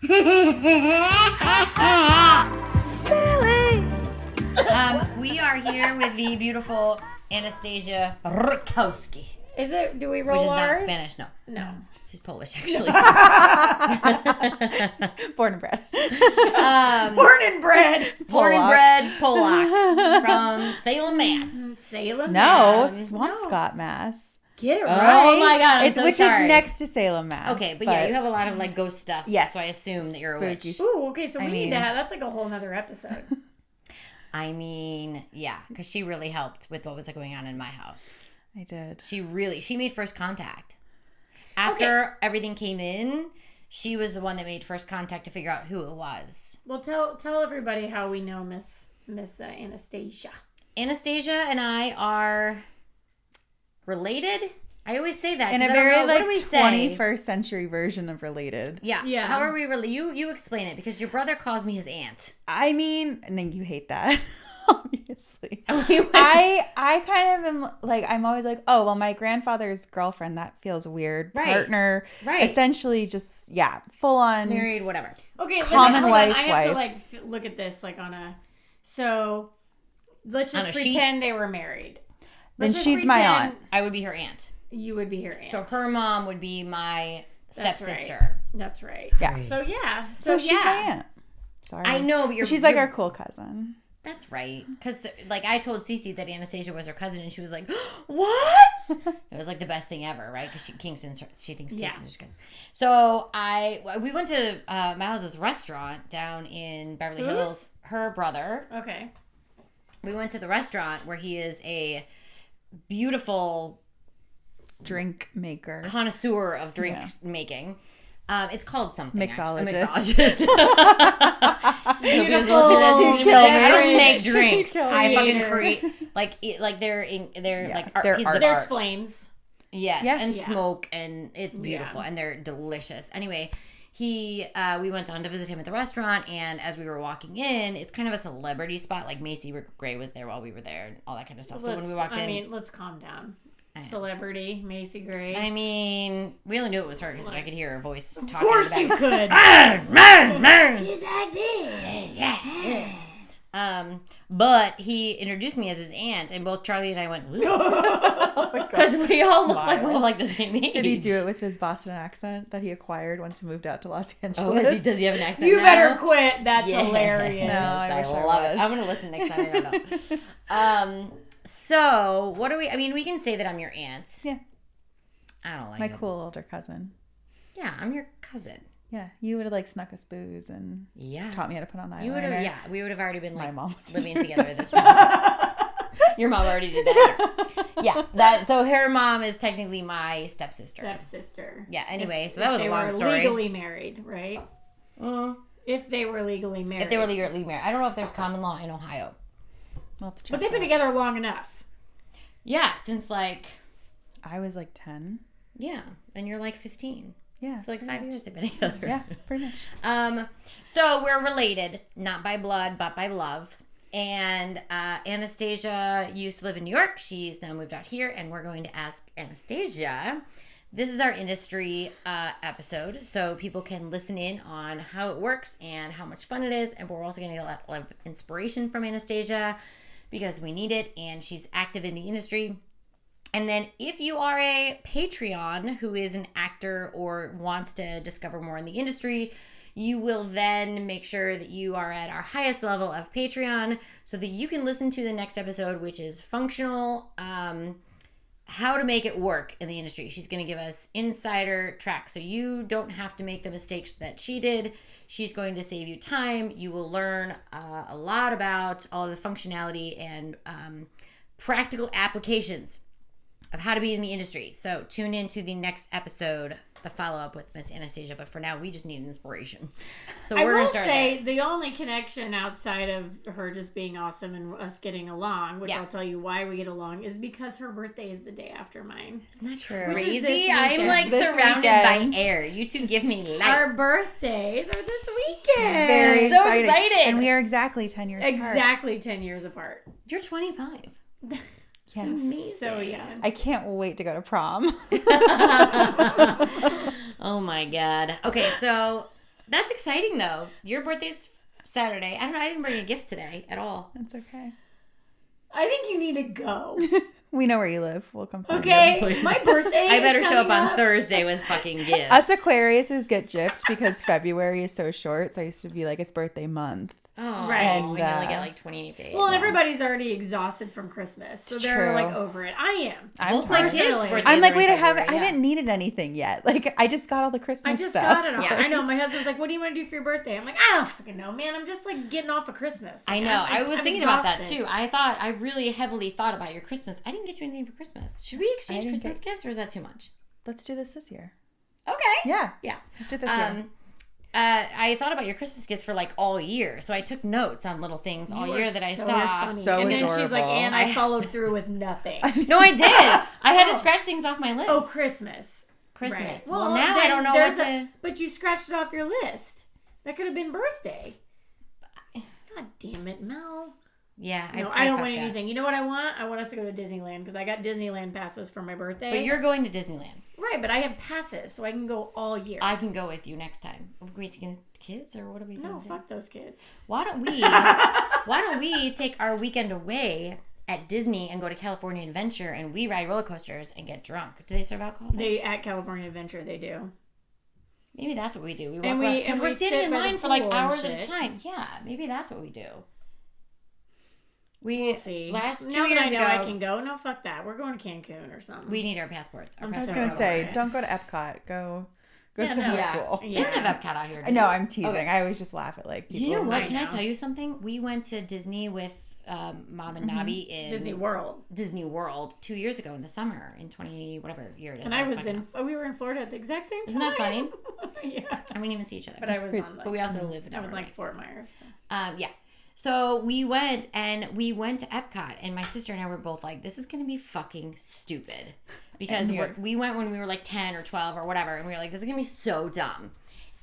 Silly. We are here with the beautiful Anastasia Rutkowski. Is it? Do we roll Which is ours? not Spanish, no. No. She's Polish, actually. Born and bred. Born and bred. Born and bred Polak from Salem, Mass. Salem, No, Mass. Swampscott, Mass. Get it Oh right. my God, I'm It's so which sorry. is next to Salem, Mass. Okay, but yeah, you have a lot of like ghost stuff. Yes. So I assume that you're a witch. Spooky. Ooh, okay, so we need mean- to have, that's like a whole nother episode. I mean, yeah, because she really helped with what was going on in my house. I did. She made first contact. After everything came in, she was the one that made first contact to figure out who it was. Well, tell everybody how we know Miss Anastasia. Anastasia and I are related. I always say that. In 'cause a I don't very know, like what do we say? 21st century version of related. Yeah. Yeah. How are we related? You explain it because your brother calls me his aunt. I mean, and then you hate that, obviously. I I kind of am like, I'm always like, oh, well, my grandfather's girlfriend, that feels weird. Right. Partner. Right. Essentially just, yeah, full on. married, whatever. Okay, Common hold on. life I have to wife. like look at this like on a. So, let's On just a sheet? pretend they were married. Then Let's just she's my pretend aunt. I would be her aunt. You would be her aunt. So her mom would be my That's stepsister. That's right. Yeah. So yeah. So she's my aunt. Sorry. I know, but She's like our cool cousin. That's right. Because, like, I told Cece that Anastasia was her cousin, and she was like, what? It was, like, the best thing ever, right? Because she thinks Kingston's good. So, we went to Miles's restaurant down in Beverly Hills. Her brother. Okay. We went to the restaurant where he is a beautiful Drink maker. connoisseur of drink making. It's called something. Mixologist. A mixologist. Beautiful. I don't make beverage drinks. I fucking creator. create they're like art, they're pieces art. of There's art. flames. Yes, Yeah. and Yeah. smoke, and it's beautiful, Yeah. and they're delicious. Anyway, we went on to visit him at the restaurant, and as we were walking in, it's kind of a celebrity spot. Like Macy Gray was there while we were there, and all that kind of stuff. So when we walked in, let's calm down. Celebrity, Macy Gray. I mean, we only knew it was her because I could hear her voice talking. Of course you could. She's like this. But he introduced me as his aunt, and both Charlie and I went, because we all look like we're like the same age. Did he do it with his Boston accent that he acquired once he moved out to Los Oh, Angeles? does he have an accent You now? better quit. That's Yes. hilarious. No, I wish I love was. it. I'm gonna listen next time. I don't know. So what do we? I mean, we can say that I'm your aunt. Yeah. I don't like My it. cool older cousin. Yeah, I'm your cousin. Yeah, you would have like snuck us booze and Yeah. taught me how to put on eyeliner. You would have. Yeah, we would have already been My like mom was living together at this point. Your mom already did that. Yeah. That. So her mom is technically my stepsister. Stepsister. Yeah. Anyway, so that was a long They story. were legally married, right? If they were legally married. If they were legally married, I don't know if there's common law in Ohio. We'll have to check But they've been that. together long enough. Yeah, since like I was like 10. yeah, and you're like 15. Yeah. So like 5 years they've been together. Yeah, pretty much. So we're related, not by blood, but by love. And Anastasia used to live in New York. She's now moved out here, and we're going to ask Anastasia. This is our industry episode, so people can listen in on how it works and how much fun it is. And we're also going to get a lot of inspiration from Anastasia because we need it, and she's active in the industry. And then if you are a Patreon who is an actor or wants to discover more in the industry, you will then make sure that you are at our highest level of Patreon so that you can listen to the next episode, which is functional, how to make it work in the industry. She's going to give us insider track. So you don't have to make the mistakes that she did. She's going to save you time. You will learn a lot about all of the functionality and practical applications of how to be in the industry. So tune in to the next episode, the follow-up with Miss Anastasia. But for now, we just need an inspiration. So I we're going will to start say there. the only connection outside of her just being awesome and us getting along, which Yeah. I'll tell you why we get along, is because her birthday is the day after mine. Isn't that True. Which is this crazy? I'm weekend. like This surrounded weekend. by air. You two give me life. Our birthdays are this weekend. Very So exciting. excited. And we are exactly 10 years apart. Exactly 10 years apart. You're 25. Yes. So young. I can't wait to go to prom. Oh my God. Okay, so That's exciting though. Your birthday's Saturday. I don't know. I didn't bring a gift today at all. That's okay. I think you need to go. We know where you live. We'll come find Okay, my birthday. I better is show up coming on Thursday with fucking gifts. you. Us Aquariuses get gypped because February is so short. So I used to be like, it's birthday month. Oh, Right. and And, you only get like 28 days. Well, and everybody's already exhausted from Christmas, so It's they're true. like over it. I am. Both my kids' Personally. birthdays I'm like, are wait, in I haven't. February, I haven't needed anything yet. Like, I just got all the Christmas I just stuff. got it all. Yeah. I know. My husband's like, "What do you want to do for your birthday?" I'm like, "I don't fucking know, man. I'm just like getting off of Christmas." I Like, know. I I'm was thinking about that exhausted. too. I really heavily thought about your Christmas. I didn't get you anything for Christmas. Should we exchange didn't Christmas gifts or is that too much? Let's do this year. Okay. Yeah. Yeah. Let's do this year. I thought about your Christmas gifts for like all year, so I took notes on little things all You year are that I so saw. funny. So and then she's like, adorable. "And I followed through with nothing." No, I did. I had to scratch things off my list. Oh, Christmas. Christmas. Right. Well, now I then don't know there's what to. But you scratched it off your list. That could have been birthday. God damn it, Mel. Yeah, No, I don't want anything. You know what I want? I want us to go to Disneyland because I got Disneyland passes for my birthday. But you're going to Disneyland. right, but I have passes, so I can go all year. I can go with you next time. Are we taking the kids or what are we doing? no, fuck those kids. Why don't we take our weekend away at Disney and go to California Adventure and we ride roller coasters and get drunk? Do they serve alcohol? They at California Adventure, they do. Maybe that's what we do. We walk And around we- because and we're we standing sit in by the line for like pool and hours at a shit. time. Yeah, maybe that's what we do. We'll see. Last now 2 that years I know ago, I can go. No, fuck that. We're going to Cancun or something. we need our passports. Our I'm I was so gonna passports are say, okay. don't go to Epcot. Go Yeah, somewhere no. Yeah. cool. They don't have Epcot out here. I do know, they? I'm teasing. Okay. I always just laugh at like people. You know what? I Can I know. tell you something? We went to Disney with Mom and Nabi in Disney World. Disney World 2 years ago in the summer in 20 whatever year it is. And I was we were in Florida at the exact same time. Isn't that funny? yeah. And we didn't even see each other. But I was great. on like, But we also live in I was Everett, like so Fort it's fine. Myers. So. Yeah. So we went to Epcot, and my sister and I were both like, "This is gonna be fucking stupid," because we went when we were like 10 or 12 or whatever, and we were like, "This is gonna be so dumb."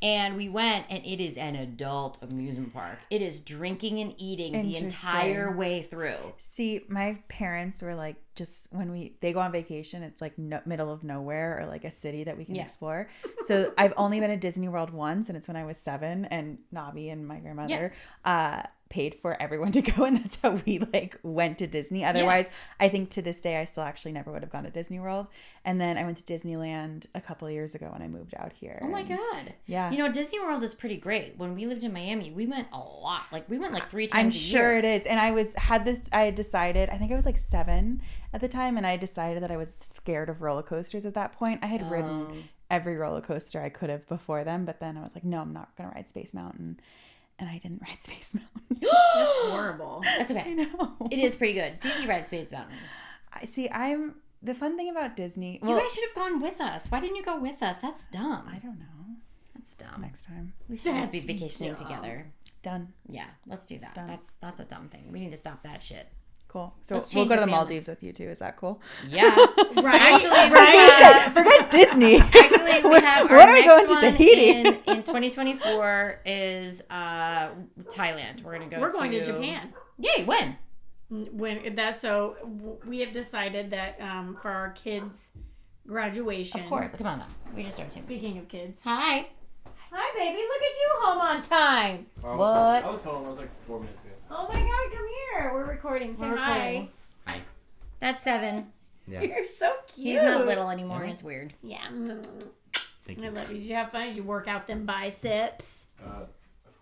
And we went, and it is an adult amusement park. It is drinking and eating the entire way through. See, my parents were like, just when they go on vacation, it's like middle of nowhere or like a city that we can explore. So I've only been to Disney World once, and it's when I was 7, and Nabi and my grandmother paid for everyone to go, and that's how we like went to Disney. Otherwise, I think to this day I still actually never would have gone to Disney World. And then I went to Disneyland a couple of years ago when I moved out here. Oh my god! Yeah, You know, Disney World is pretty great. When we lived in Miami, we went a lot. Like we went like 3 times I'm a sure year. it is. And I had decided, I think I was like 7 at the time, and I decided that I was scared of roller coasters at that point. I had ridden every roller coaster I could have before then, but then I was like, no, I'm not going to ride Space Mountain. And I didn't ride Space Mountain. That's horrible. That's okay. I know. It is pretty good. Cece rides Space Mountain. The fun thing about Disney. You guys should have gone with us. Why didn't you go with us? That's dumb. I don't know. That's dumb. Next time. We should just be That's vacationing dumb. together. Done. Yeah, let's do that. Done. That's a dumb thing. We need to stop that shit. Cool. So Let's we'll change go to the the family. Maldives with you too. Is that cool? Yeah. Right. Actually, Right. Forget Disney. Actually, we have our When are we next going to one Tahiti? in 2024 is Thailand. We're going to Japan. Yay! When? We have decided that for our kids' graduation. Of course. Come on now. We just started. Speaking of kids. Hi. Hi, baby. Look at you home on time. What? I was home. I was like 4 minutes ago. Oh my God, come here. We're recording. Say We're hi. recording. That's 7. Yeah. You're so cute. He's not little anymore, and it's weird. Yeah. Thank I you. love you. Did you have fun? Did you work out them biceps? Of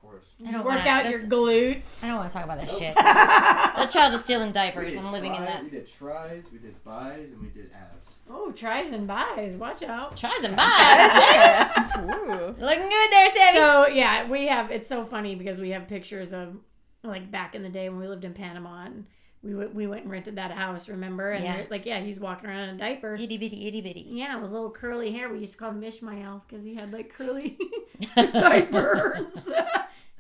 course. Did you work out your glutes? I don't want to talk about that shit. That child is still in diapers. I'm living in that. We did tries, we did buys, and we did abs. Oh, tries and buys. Watch out. Tries and buys. Ooh. Looking good there, Sammy. So yeah, it's so funny because we have pictures of like back in the day when we lived in Panama and we went and rented that house, remember? And Yeah. he's walking around in a diaper. Itty bitty. Yeah, with little curly hair. We used to call him Ishmael because he had like curly sideburns.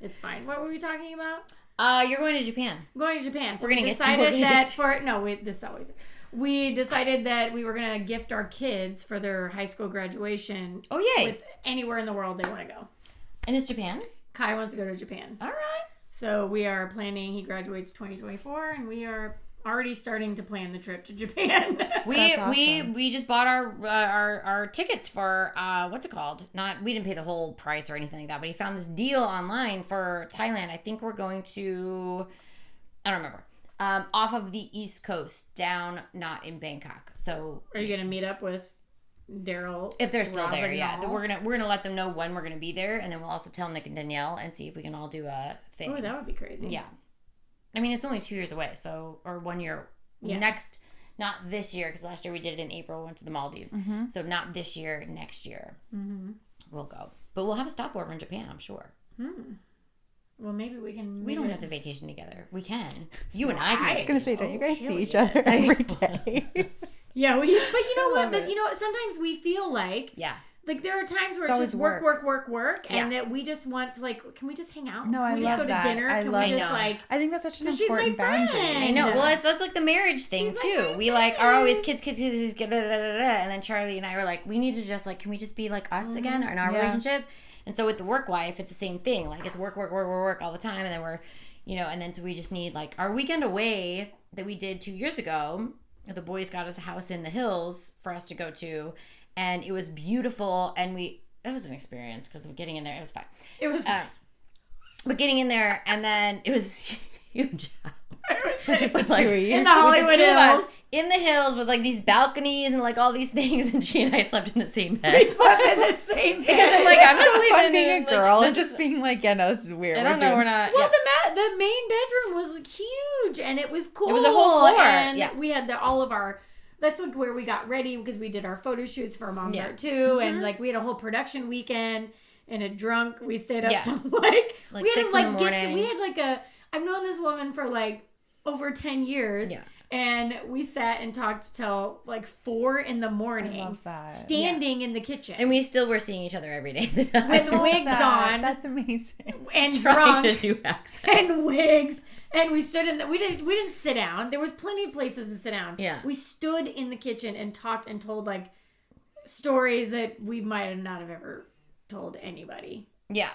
It's fine. What were we talking about? You're going to Japan. I'm going to Japan. So We're gonna we get- decided we're gonna that get- for no, this always. We decided that we were gonna gift our kids for their high school graduation. Oh, yay. With anywhere in the world they want to go. And it's Japan? Kai wants to go to Japan. All right. So we are planning. He graduates 2024, and we are already starting to plan the trip to Japan. We just bought our tickets for what's it called? We didn't pay the whole price or anything like that, but he found this deal online for Thailand. I think we're going to, I don't remember. Off of the East Coast, down, not in Bangkok. So are you gonna meet up with Daryl if they're still there? Rossignol? Yeah, we're gonna let them know when we're gonna be there, and then we'll also tell Nick and Danielle and see if we can all do a thing. Oh, that would be crazy. Yeah, I mean it's only 2 years away, so or 1 year next. Not this year because last year we did it in April. We went to the Maldives, so not this year. Next year we'll go, but we'll have a stopover in Japan, I'm sure. Well, maybe we can. We don't have to vacation together. We can. You and I can. I was gonna say, don't you guys see each other every day? Yeah, but you know what? But you know what? Sometimes we feel like like there are times where it's just work, and that we just want to like, can we just hang out? No, can I we love just go that. to dinner? I Can love we just that. like? I think that's such an 'Cause she's my important boundary. friend. I know. Well, that's like the marriage thing She's too. like my We like are friend. always kids, da, da, da, da, and then Charlie and I were like, we need to just like, can we just be like us again in our relationship? And so with the work wife, it's the same thing. Like it's work all the time, and then we're, and then so we just need like our weekend away that we did 2 years ago. The boys got us a house in the hills for us to go to, and it was beautiful. And it was an experience because getting in there, it was fun. It was. But getting in there, and then it was a huge house. Just the two of you. In the Hollywood Hills. In the hills with like these balconies and like all these things, and she and I slept in the same bed. We slept in the same bed. Because I'm like, I'm not So fun sleeping being in a girl and this just being like, yeah, no, this is weird. I don't know, we're not. Well, the main bedroom was huge, and it was cool. It was a whole floor. And we had all of our. That's where we got ready because we did our photo shoots for Mom's Art too, and like we had a whole production weekend. And a drunk, we stayed up till like we had 6 to like in the morning. we had like I've known this woman for like over 10 years. Yeah. And we sat and talked till like 4 in the morning. I love that. Standing in the kitchen. And we still were seeing each other every day. With wigs on. That's amazing. And trying drunk. to do access. And wigs. And we stood in we didn't sit down. There was plenty of places to sit down. Yeah. We stood in the kitchen and talked and told like stories that we might not have ever told anybody. Yeah.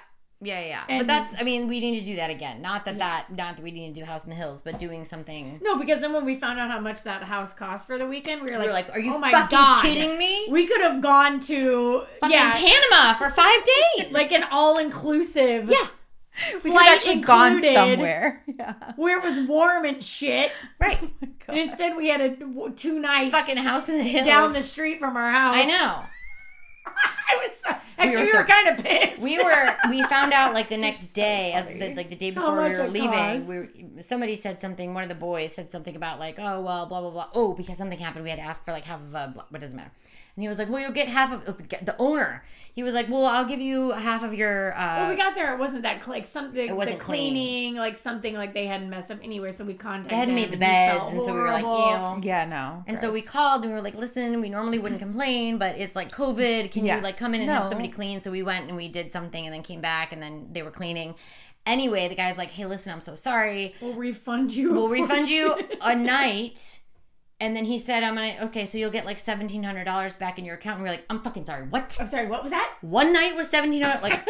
And but we need to do that again. Not that we need to do House in the Hills, but doing something. No, because then when we found out how much that house cost for the weekend, we were like, are you oh my fucking God. kidding me? We could have gone to Panama for 5 days. Like an all-inclusive. We could flight actually gone included, somewhere. Yeah. where it was warm and shit. Right. And instead we had 2 nights. Fucking House in the Hills. Down the street from our house. I know. I was so, actually, we were kind of pissed. We found out like the next day, funny. as the day before we were leaving. Somebody said something. One of the boys said something about like, oh well, blah blah blah. Oh, because something happened, we had to ask for like half of but it doesn't matter. And he was like, well, you'll get half of the owner. He was like, well, I'll give you half of your. When we got there, it wasn't that like something. It wasn't the cleaning, like something like they hadn't messed up anyway. So we contacted. They hadn't them made the and beds, and horrible. so we were like, ew. Yeah, no. And so we called and we were like, listen, we normally wouldn't complain, but it's like COVID. Can you like come in and have somebody clean? So we went and we did something and then came back and then they were cleaning. Anyway, the guy's like, hey, listen, I'm so sorry. We'll refund you. We'll refund you a night. And then he said, okay, so you'll get like $1,700 back in your account. And we were like, I'm fucking sorry. What? I'm sorry, what was that? One night was $1,700. Like,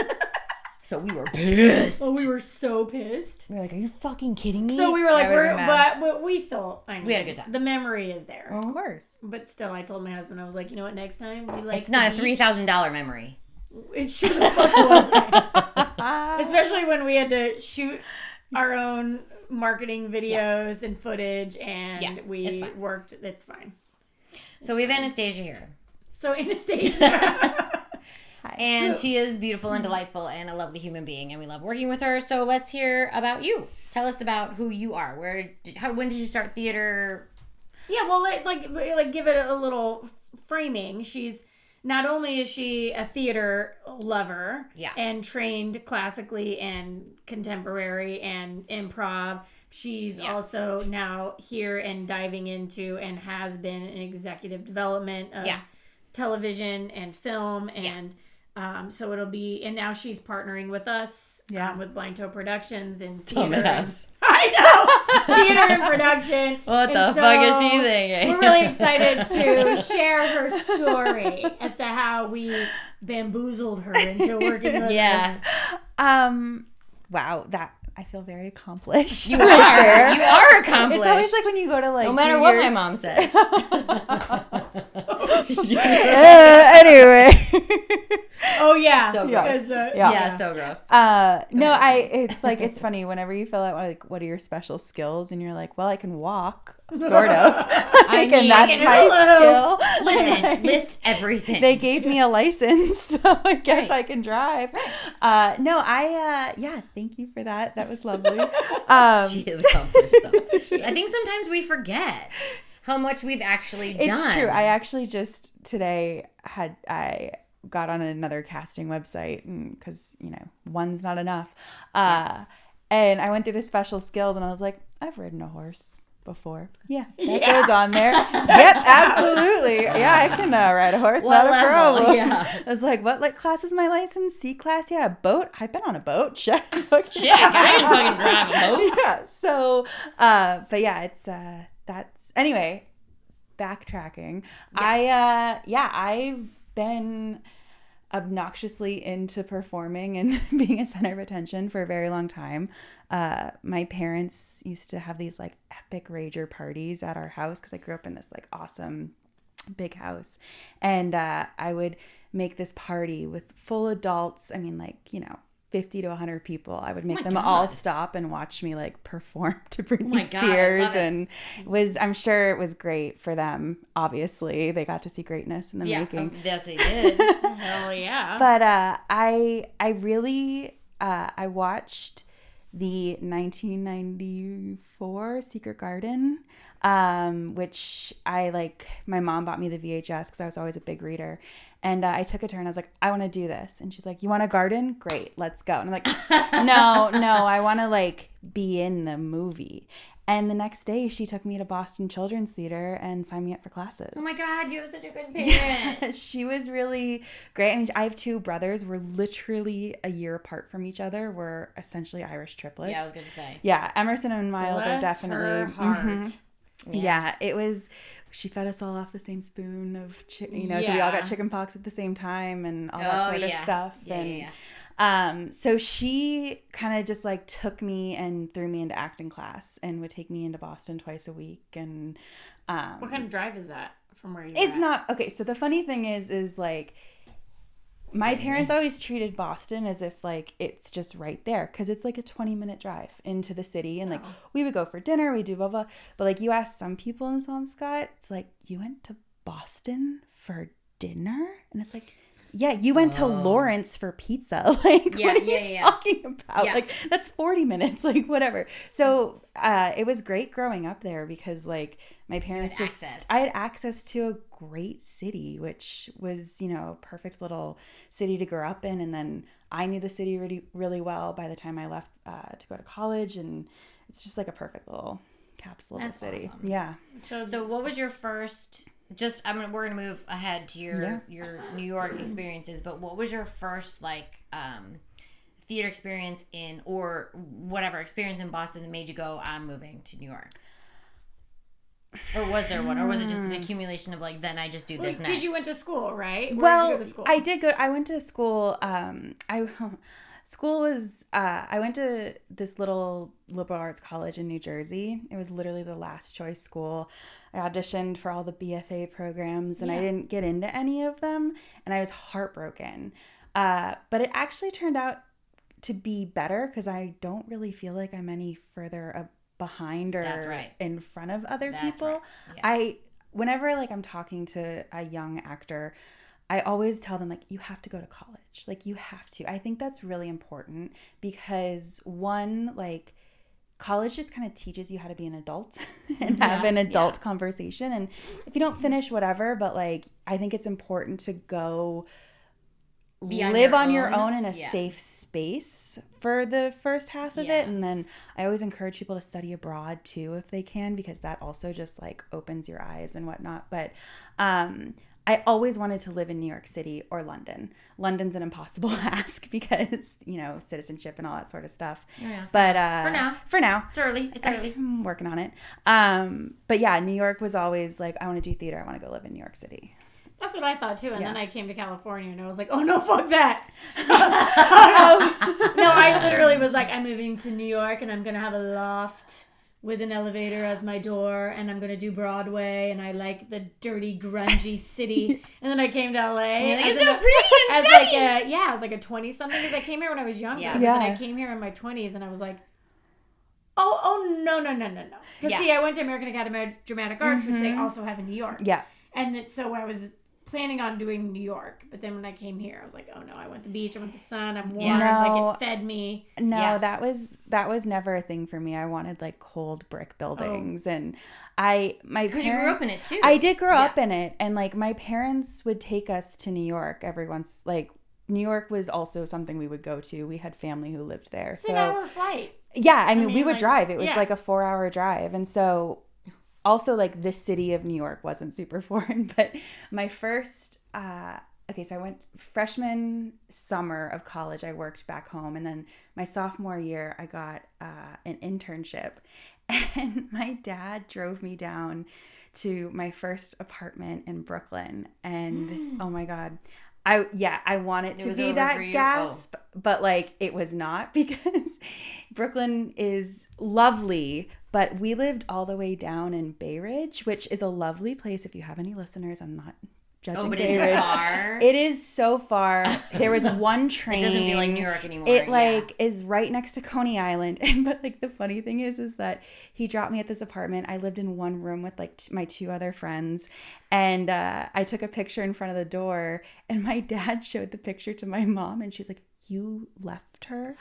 so we were pissed. Oh, we were so pissed. We were like, are you fucking kidding me? So we were like, Yeah, but we still, I mean, we had a good time. The memory is there. Of course. But still, I told my husband, I was like, you know what, next time we like it's not a beach, $3,000 memory. It sure the fuck wasn't. Especially when we had to shoot our own marketing videos and footage, and we worked. It's fine. So we have Anastasia here. So Anastasia. And she is beautiful and delightful and a lovely human being, and we love working with her. So let's hear about you. Tell us about who you are. When did you start theater? Yeah, well, like give it a little framing. Not only is she a theater lover and trained classically and contemporary and improv, she's also now here and diving into and has been in executive development of television and film and so it'll be, and now she's partnering with us with Blind Toe Productions and theater. I know! Theater and production. What the fuck is she thinking? We're really excited to share her story as to how we bamboozled her into working with us. Wow, I feel very accomplished. You are. You are accomplished. It's always like when you go to like. No matter what my mom says. Anyway. Oh yeah. So gross. Yeah, so gross. No, it's like it's funny whenever you fill out like what are your special skills and you're like, well, I can walk, sort of. I mean, and that's my skill. Listen, list everything. They gave me a license, so I guess I can drive. No, thank you for that. That was lovely. She is accomplished though. I think sometimes we forget how much we've actually done. It's true. I actually just today I got on another casting website because one's not enough. And I went through the special skills and I was like, I've ridden a horse before. Yeah, that goes on there. Yep, absolutely. Yeah, I can ride a horse. Not a problem. Yeah. I was like, what class is my license? C class? Yeah, boat. I've been on a boat. Check. Check. I didn't fucking drive a boat. Yeah. So, but yeah, it's that's anyway. Backtracking. Yeah. I've been obnoxiously into performing and being a center of attention for a very long time. My parents used to have these like epic rager parties at our house because I grew up in this like awesome big house, and I would make this party with full adults. I mean, like 50 to 100 people. I would make them all stop and watch me like perform to Britney Spears, and I'm sure it was great for them. Obviously, they got to see greatness in the making. Yes, they did. Hell yeah! But I really I watched the 1994 Secret Garden, which I like. My mom bought me the VHS because I was always a big reader. And I took it to her and I was like, I want to do this. And she's like, you want a garden? Great, let's go. And I'm like, no, I want to like be in the movie. And the next day she took me to Boston Children's Theater and signed me up for classes. Oh my God, you have such a good parent. Yeah, she was really great. I mean, I have two brothers. We're literally a year apart from each other. We're essentially Irish triplets. Yeah, I was going to say. Yeah, Emerson and Miles are definitely. Her heart. Mm-hmm. Yeah, it was. She fed us all off the same spoon of, so we all got chicken pox at the same time and all that sort of stuff. So she kind of just like took me and threw me into acting class and would take me into Boston twice a week. And what kind of drive is that from where you? It's not okay. So the funny thing is like. My parents always treated Boston as if like it's just right there because it's like a 20-minute drive into the city, and like we would go for dinner, we do blah blah. But like you ask some people in Swampscott, it's like, you went to Boston for dinner, and it's like, yeah, you went to Lawrence for pizza. Like, what are you talking about? Yeah. Like, that's 40 minutes, like, whatever. So it was great growing up there because, like, my parents I had access to a great city, which was, a perfect little city to grow up in. And then I knew the city really, really well by the time I left to go to college. And it's just like a perfect little capsule of the city. Awesome. Yeah. So what was your first... we're gonna move ahead to your New York experiences, but what was your first theater experience or whatever experience in Boston that made you go, I'm moving to New York? Or was there one, or was it just an accumulation of like, then I just do this next? Because you went to school, right? Where did you go to school? I did go. I went to school. School was, I went to this little liberal arts college in New Jersey. It was literally the last choice school. I auditioned for all the BFA programs and I didn't get into any of them. And I was heartbroken. But it actually turned out to be better because I don't really feel like I'm any further behind or in front of other people. Right. Yeah. Whenever like I'm talking to a young actor, I always tell them, like, you have to go to college. Like, you have to. I think that's really important because, one, like, college just kind of teaches you how to be an adult and have an adult conversation. And if you don't finish whatever, but, like, I think it's important to go live on your own in a safe space for the first half of it. And then I always encourage people to study abroad, too, if they can, because that also just, like, opens your eyes and whatnot. But, I always wanted to live in New York City or London. London's an impossible ask because, citizenship and all that sort of stuff. Yeah. But for now. It's early. I'm working on it. But yeah, New York was always like, I want to do theater. I want to go live in New York City. That's what I thought too. And then I came to California and I was like, oh no, fuck that. No, I literally was like, I'm moving to New York and I'm going to have a loft with an elevator as my door, and I'm going to do Broadway, and I like the dirty, grungy city. And then I came to LA. It's so pretty and sunny. I was like a 20-something because I came here when I was younger. Yeah. But then I came here in my 20s, and I was like, oh, no. Because see, I went to American Academy of Dramatic Arts, which they also have in New York. Yeah. And then, so I was planning on doing New York, but then when I came here, I was like, oh no, I went to the beach, I went to the sun, I'm warm, like it fed me. No, that was never a thing for me. I wanted like cold brick buildings, and my parents. Because you grew up in it too. I did grow up in it, and like my parents would take us to New York every once. Like New York was also something we would go to. We had family who lived there, so 6-hour flight. Yeah, I mean we would drive. It was like a 4-hour drive, and so. Also, like, this city of New York wasn't super foreign, but my first, so I went freshman summer of college, I worked back home, and then my sophomore year, I got an internship, and my dad drove me down to my first apartment in Brooklyn, and oh my God, I want it to be that gasp, but like, it was not, because Brooklyn is lovely. But we lived all the way down in Bay Ridge, which is a lovely place. If you have any listeners, I'm not judging Bay Ridge. Is it far? It is so far. There was one train. It doesn't feel like New York anymore. It is right next to Coney Island. But like the funny thing is that he dropped me at this apartment. I lived in one room with like my 2 other friends. And I took a picture in front of the door. And my dad showed the picture to my mom. And she's like, you left her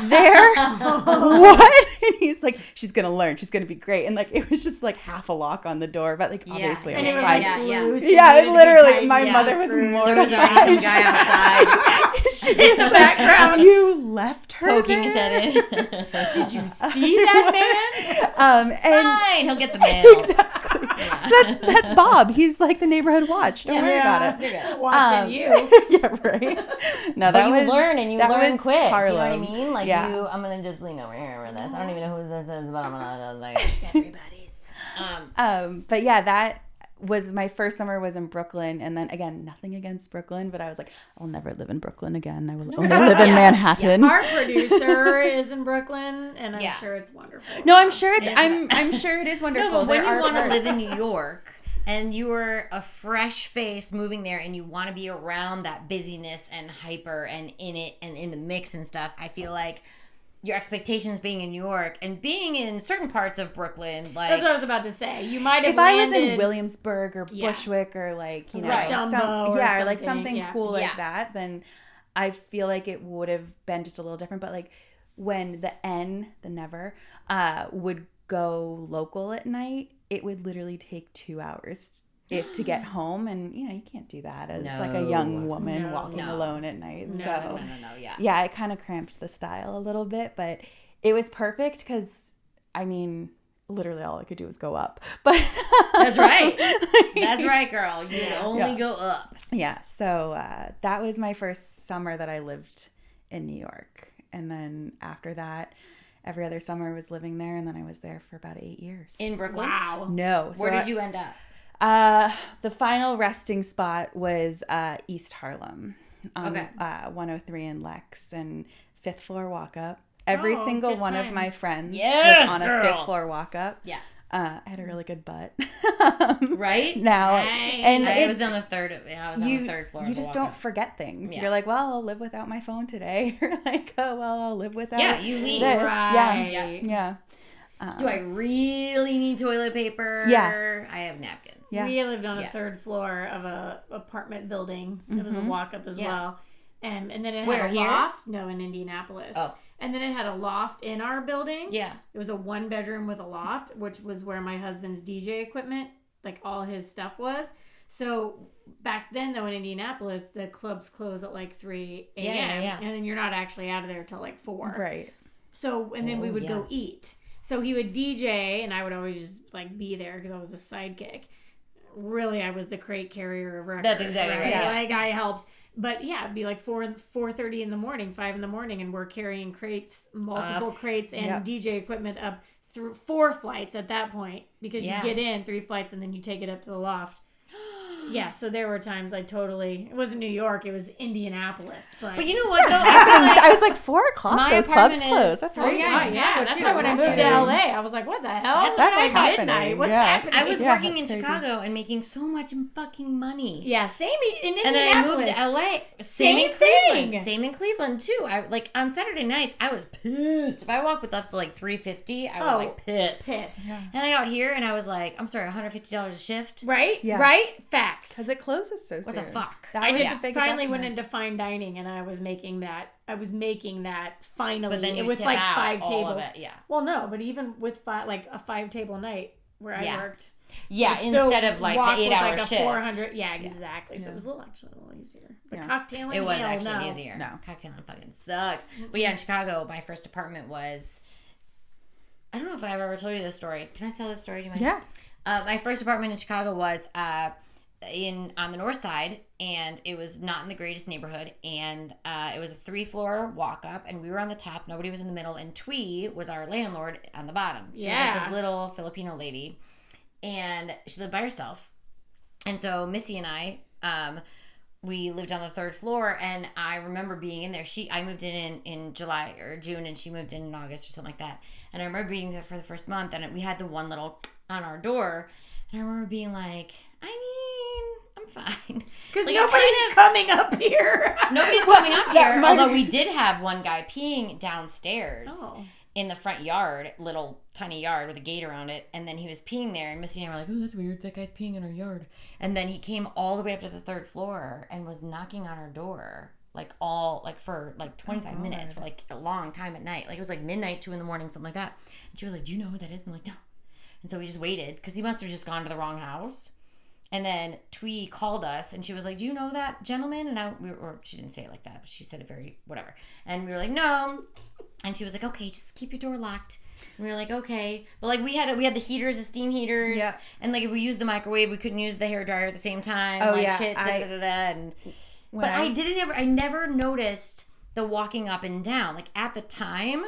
there? What? And he's like, she's gonna learn, she's gonna be great. And like it was just like half a lock on the door, but like obviously and it was fine. Literally my mother was mortified. There was already some guy outside in the background. You left her poking his head in. Did you see that man? It's fine, he'll get the mail. Exactly. Yeah. So that's Bob. He's like the neighborhood watch. Don't worry about it. Watching you. Yeah, right. No, but you learn and you learn quick. Harlem. You know what I mean? Like I'm gonna just lean over here for this. I don't even know who this is, but I'm gonna like it's everybody's. But yeah, that was my first summer was in Brooklyn, and then again, nothing against Brooklyn, but I was like, I'll never live in Brooklyn again. I will only live in Manhattan. Our producer is in Brooklyn, and I'm sure it's wonderful. No, I'm sure I'm sure it is wonderful. No, but when you want to live in New York and you're a fresh face moving there and you want to be around that busyness and hyper and in it and in the mix and stuff, I feel like your expectations being in New York and being in certain parts of Brooklyn, like that's what I was about to say. You might have if I was in Williamsburg or Bushwick or like Dumbo or like something cool like that, then I feel like it would have been just a little different. But like when the Never would go local at night, it would literally take 2 hours to get home, and you can't do that as like a young woman walking alone at night. Yeah, it kind of cramped the style a little bit, but it was perfect because I mean literally all I could do was go up. But that's right, girl, you only go up. Yeah, so that was my first summer that I lived in New York, and then after that every other summer I was living there, and then I was there for about 8 years in Brooklyn. Wow. No, where did you end up? The final resting spot was East Harlem on 103 and Lex and 5th floor walk up. Every single one of my friends was on a 5th floor walk up. Yeah. I had a really good butt. Right? Now, and I was on the third. I was on the 3rd floor. You just don't forget things. Yeah. You're like, well, I'll live without my phone today. Or like, oh, well, I'll live without. Yeah, you leave. This. Right. Yeah. Do I really need toilet paper? Yeah. I have napkins. Yeah. We lived on a 3rd floor of a apartment building. It was a walk up as well. And then it had a loft. No, in Indianapolis. Oh. And then it had a loft in our building. Yeah. It was a 1-bedroom with a loft, which was where my husband's DJ equipment, like all his stuff was. So back then, though, in Indianapolis, the clubs close at like 3 a.m. Yeah. And then you're not actually out of there till like 4. Right. So, and then we would go eat. So he would DJ, and I would always just like be there because I was a sidekick. Really, I was the crate carrier of records. That's exactly right. Yeah. Like I helped. But yeah, it'd be like 4:30 in the morning, 5 in the morning, and we're carrying crates, multiple crates and DJ equipment up through 4 flights at that point because you get in 3 flights and then you take it up to the loft. Yeah, so there were times it wasn't New York, it was Indianapolis. But you know what, though? I was like, 4:00, those clubs close. That's right. Yeah, that's why when I moved to LA, I was like, what the hell? That's like happening. midnight. What's happening? I was working in Chicago and making so much fucking money. Yeah, same in Indianapolis. And then I moved to LA. Same in thing. Cleveland. Same in Cleveland, too. I on Saturday nights, I was pissed. If I walked with up to like $350, I was pissed. Yeah. And I got here and I was like, I'm sorry, $150 a shift? Right? Yeah. Right? Facts. Because it closes so soon. What the fuck? That I was did a big finally adjustment. went into fine dining, and I was making that finally. But then you it was tip like out 5 all tables. of it, yeah. Well, no, but even with a 5-table night where I worked. Yeah, I'd still instead of like walk the 8-hour with shift. 400. Yeah, exactly. So it was actually a little easier. But cocktailing, It was hell actually no. easier. No. Cocktailing fucking sucks. But yeah, in Chicago, my first apartment was... I don't know if I've ever told you this story. Can I tell this story? Do you mind? Yeah. My first apartment in Chicago was on the north side, and it was not in the greatest neighborhood, and it was a 3-floor walk up, and we were on the top, nobody was in the middle, and Twee was our landlord on the bottom. She was like this little Filipino lady, and she lived by herself. And so Missy and I we lived on the 3rd floor, and I remember being in there. I moved in July or June, and she moved in August or something like that. And I remember being there for the first month, and we had the one little on our door, and I remember being like, I mean, I'm fine. Because nobody's coming up here. Nobody's coming up here, although we did have one guy peeing downstairs. In the front yard, little tiny yard with a gate around it, and then he was peeing there, and Missy and I were like, oh, that's weird, that guy's peeing in our yard. And then he came all the way up to the 3rd floor and was knocking on our door for 25 minutes, for like a long time at night. Like it was like midnight, 2 a.m, something like that. And she was like, do you know who that is? I'm like, no. And so we just waited because he must have just gone to the wrong house. And then Twee called us, and she was like, do you know that gentleman? And she didn't say it like that, but she said it very whatever. And we were like, no. And she was like, okay, just keep your door locked. And we were like, okay. But like we had the heaters, the steam heaters. Yeah. And like if we used the microwave, we couldn't use the hairdryer at the same time. Oh, like, yeah. Shit, I never noticed the walking up and down. Like at the time,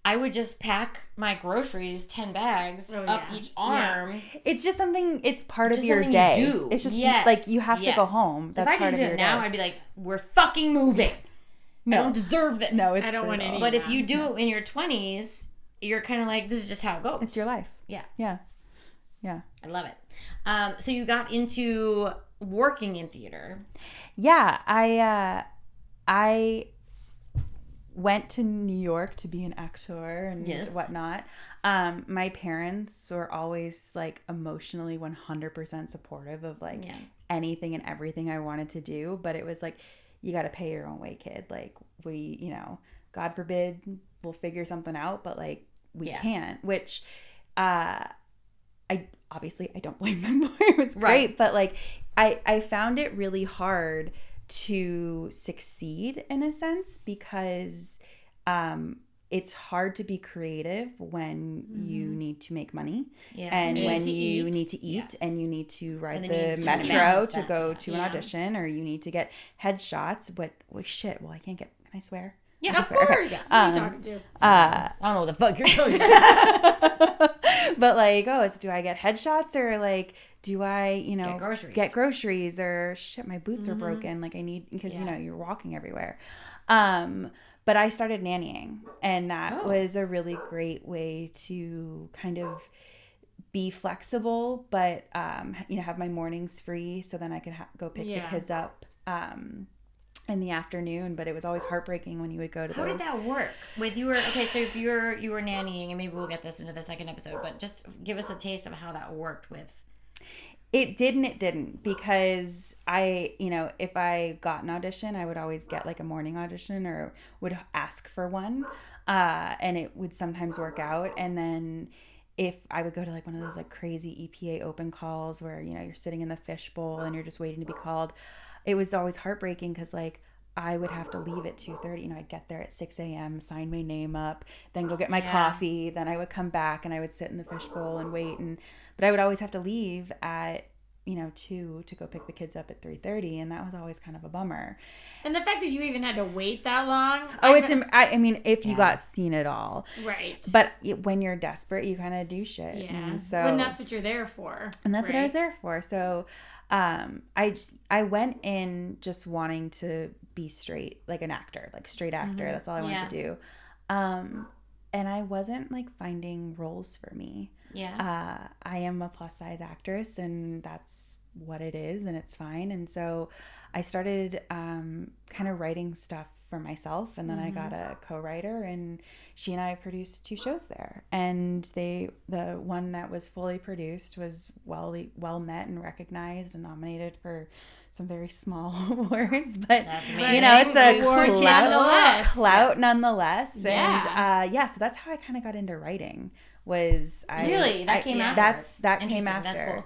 I would just pack my groceries, 10 bags up each arm. Yeah. It's just something, it's part of your day. You do. It's just like you have to go home. That's if I did it now, I'd be like, we're fucking moving. No. I don't deserve this. No, I don't want any. But if you do it in your 20s, you're kind of like, this is just how it goes. It's your life. Yeah. Yeah. Yeah. I love it. So you got into working in theater. Yeah. I went to New York to be an actor and whatnot. My parents were always like emotionally 100% supportive of like anything and everything I wanted to do. But it was like, you got to pay your own way, kid. Like we, God forbid we'll figure something out, but like we can't, which, I don't blame them for. It was great. But like, I found it really hard to succeed in a sense because, it's hard to be creative when you need to make money and when you need to eat and you need to ride the metro to go to an audition or you need to get headshots. But I can't get, can I swear? Yeah, of course. Okay. Who are you talking to? I don't know what the fuck you're talking about. But like, do I get headshots or like, do I, get groceries or shit, my boots are broken. Like I need, because you're walking everywhere. But I started nannying, and that was a really great way to kind of be flexible, but have my mornings free, so then I could go pick the kids up in the afternoon. But it was always heartbreaking when you would go to. How did that work? So if you were nannying, and maybe we'll get this into the second episode, but just give us a taste of how that worked with. It did and it didn't, because if I got an audition, I would always get like a morning audition or would ask for one. And it would sometimes work out. And then if I would go to like one of those like crazy EPA open calls where, you're sitting in the fishbowl and you're just waiting to be called, it was always heartbreaking because like I would have to leave at 2:30. I'd get there at 6 a.m., sign my name up, then go get my coffee. Then I would come back and I would sit in the fishbowl and wait. But I would always have to leave at 2 to go pick the kids up at 3:30, and that was always kind of a bummer. And the fact that you even had to wait that long. If you got seen at all. Right. But when you're desperate, you kind of do shit. Yeah. So and that's what you're there for. And that's what I was there for. So I went in just wanting to be straight, like an actor, like straight actor. That's all I wanted to do. And I wasn't like finding roles for me. Yeah. I am a plus size actress, and that's what it is, and it's fine. And so I started kind of writing stuff for myself, and then I got a co-writer, and she and I produced 2 shows there. And the one that was fully produced was well met and recognized and nominated for some very small awards, but it's a clout nonetheless. Yeah. And so that's how I kind of got into writing. That came after. That came after. That's cool.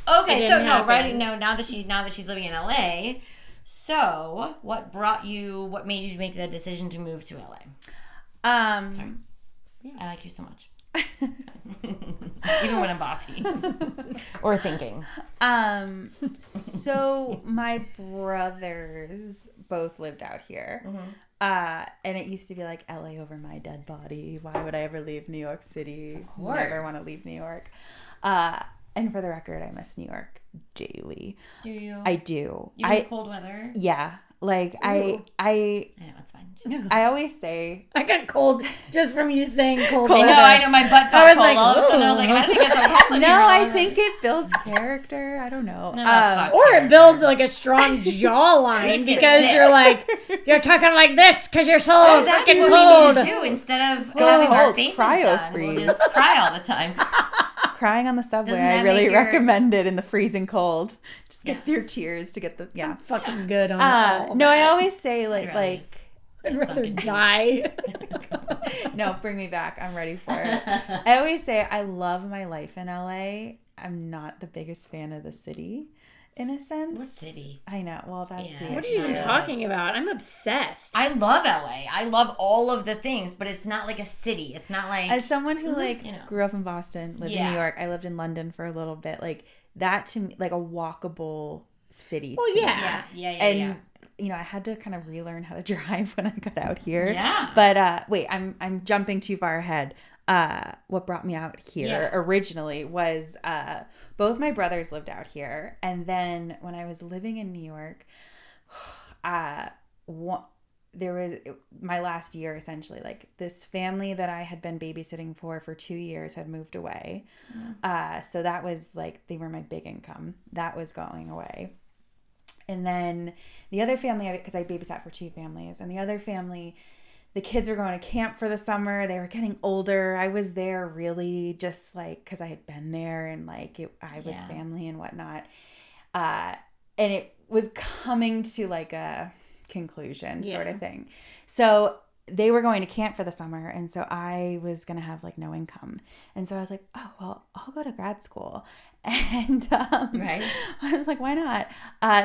Okay, so now that she's living in LA, so what made you make the decision to move to LA? Sorry. Yeah. I like you so much. Even when I'm bossy or thinking. So my brothers both lived out here. And it used to be like LA over my dead body. Why would I ever leave New York City? Of course. Never want to leave New York. And for the record, I miss New York daily. Do you? I do. You miss cold weather? Yeah. Like I know, it's fine. I always say I got cold just from you saying cold. I know my butt got cold. Like, all of a sudden I was like, how did it get so cold? No, I think it builds character. I don't know. Or it builds like a strong jawline because you're talking like this because you're so freaking cold. We need to do instead of having our faces done. We'll just cry all the time. Crying on the subway, I really recommend it in the freezing cold. Just get your tears to get the fucking good on. No, I always say I'd rather die. No, bring me back. I'm ready for it. I always say I love my life in LA. I'm not the biggest fan of the city, in a sense. What city? I know. Well, that's What are you even talking about? I'm obsessed. I love LA. I love all of the things, but it's not like a city. It's not like... As someone who grew up in Boston, lived in New York, I lived in London for a little bit. Like that to me, like a walkable city. Well, to yeah. Me. And I had to kind of relearn how to drive when I got out here. Yeah. But wait, I'm jumping too far ahead. What brought me out here originally was both my brothers lived out here, and then when I was living in New York, there was my last year essentially. Like this family that I had been babysitting for 2 years had moved away, so that was like they were my big income. That was going away. And then the other family, because I babysat for 2 families, and the other family, the kids were going to camp for the summer. They were getting older. I was there really just like because I had been there and like I was family and whatnot. And it was coming to like a conclusion sort of thing. So they were going to camp for the summer, and so I was going to have like no income. And so I was like, oh, well, I'll go to grad school. And I was like, why not?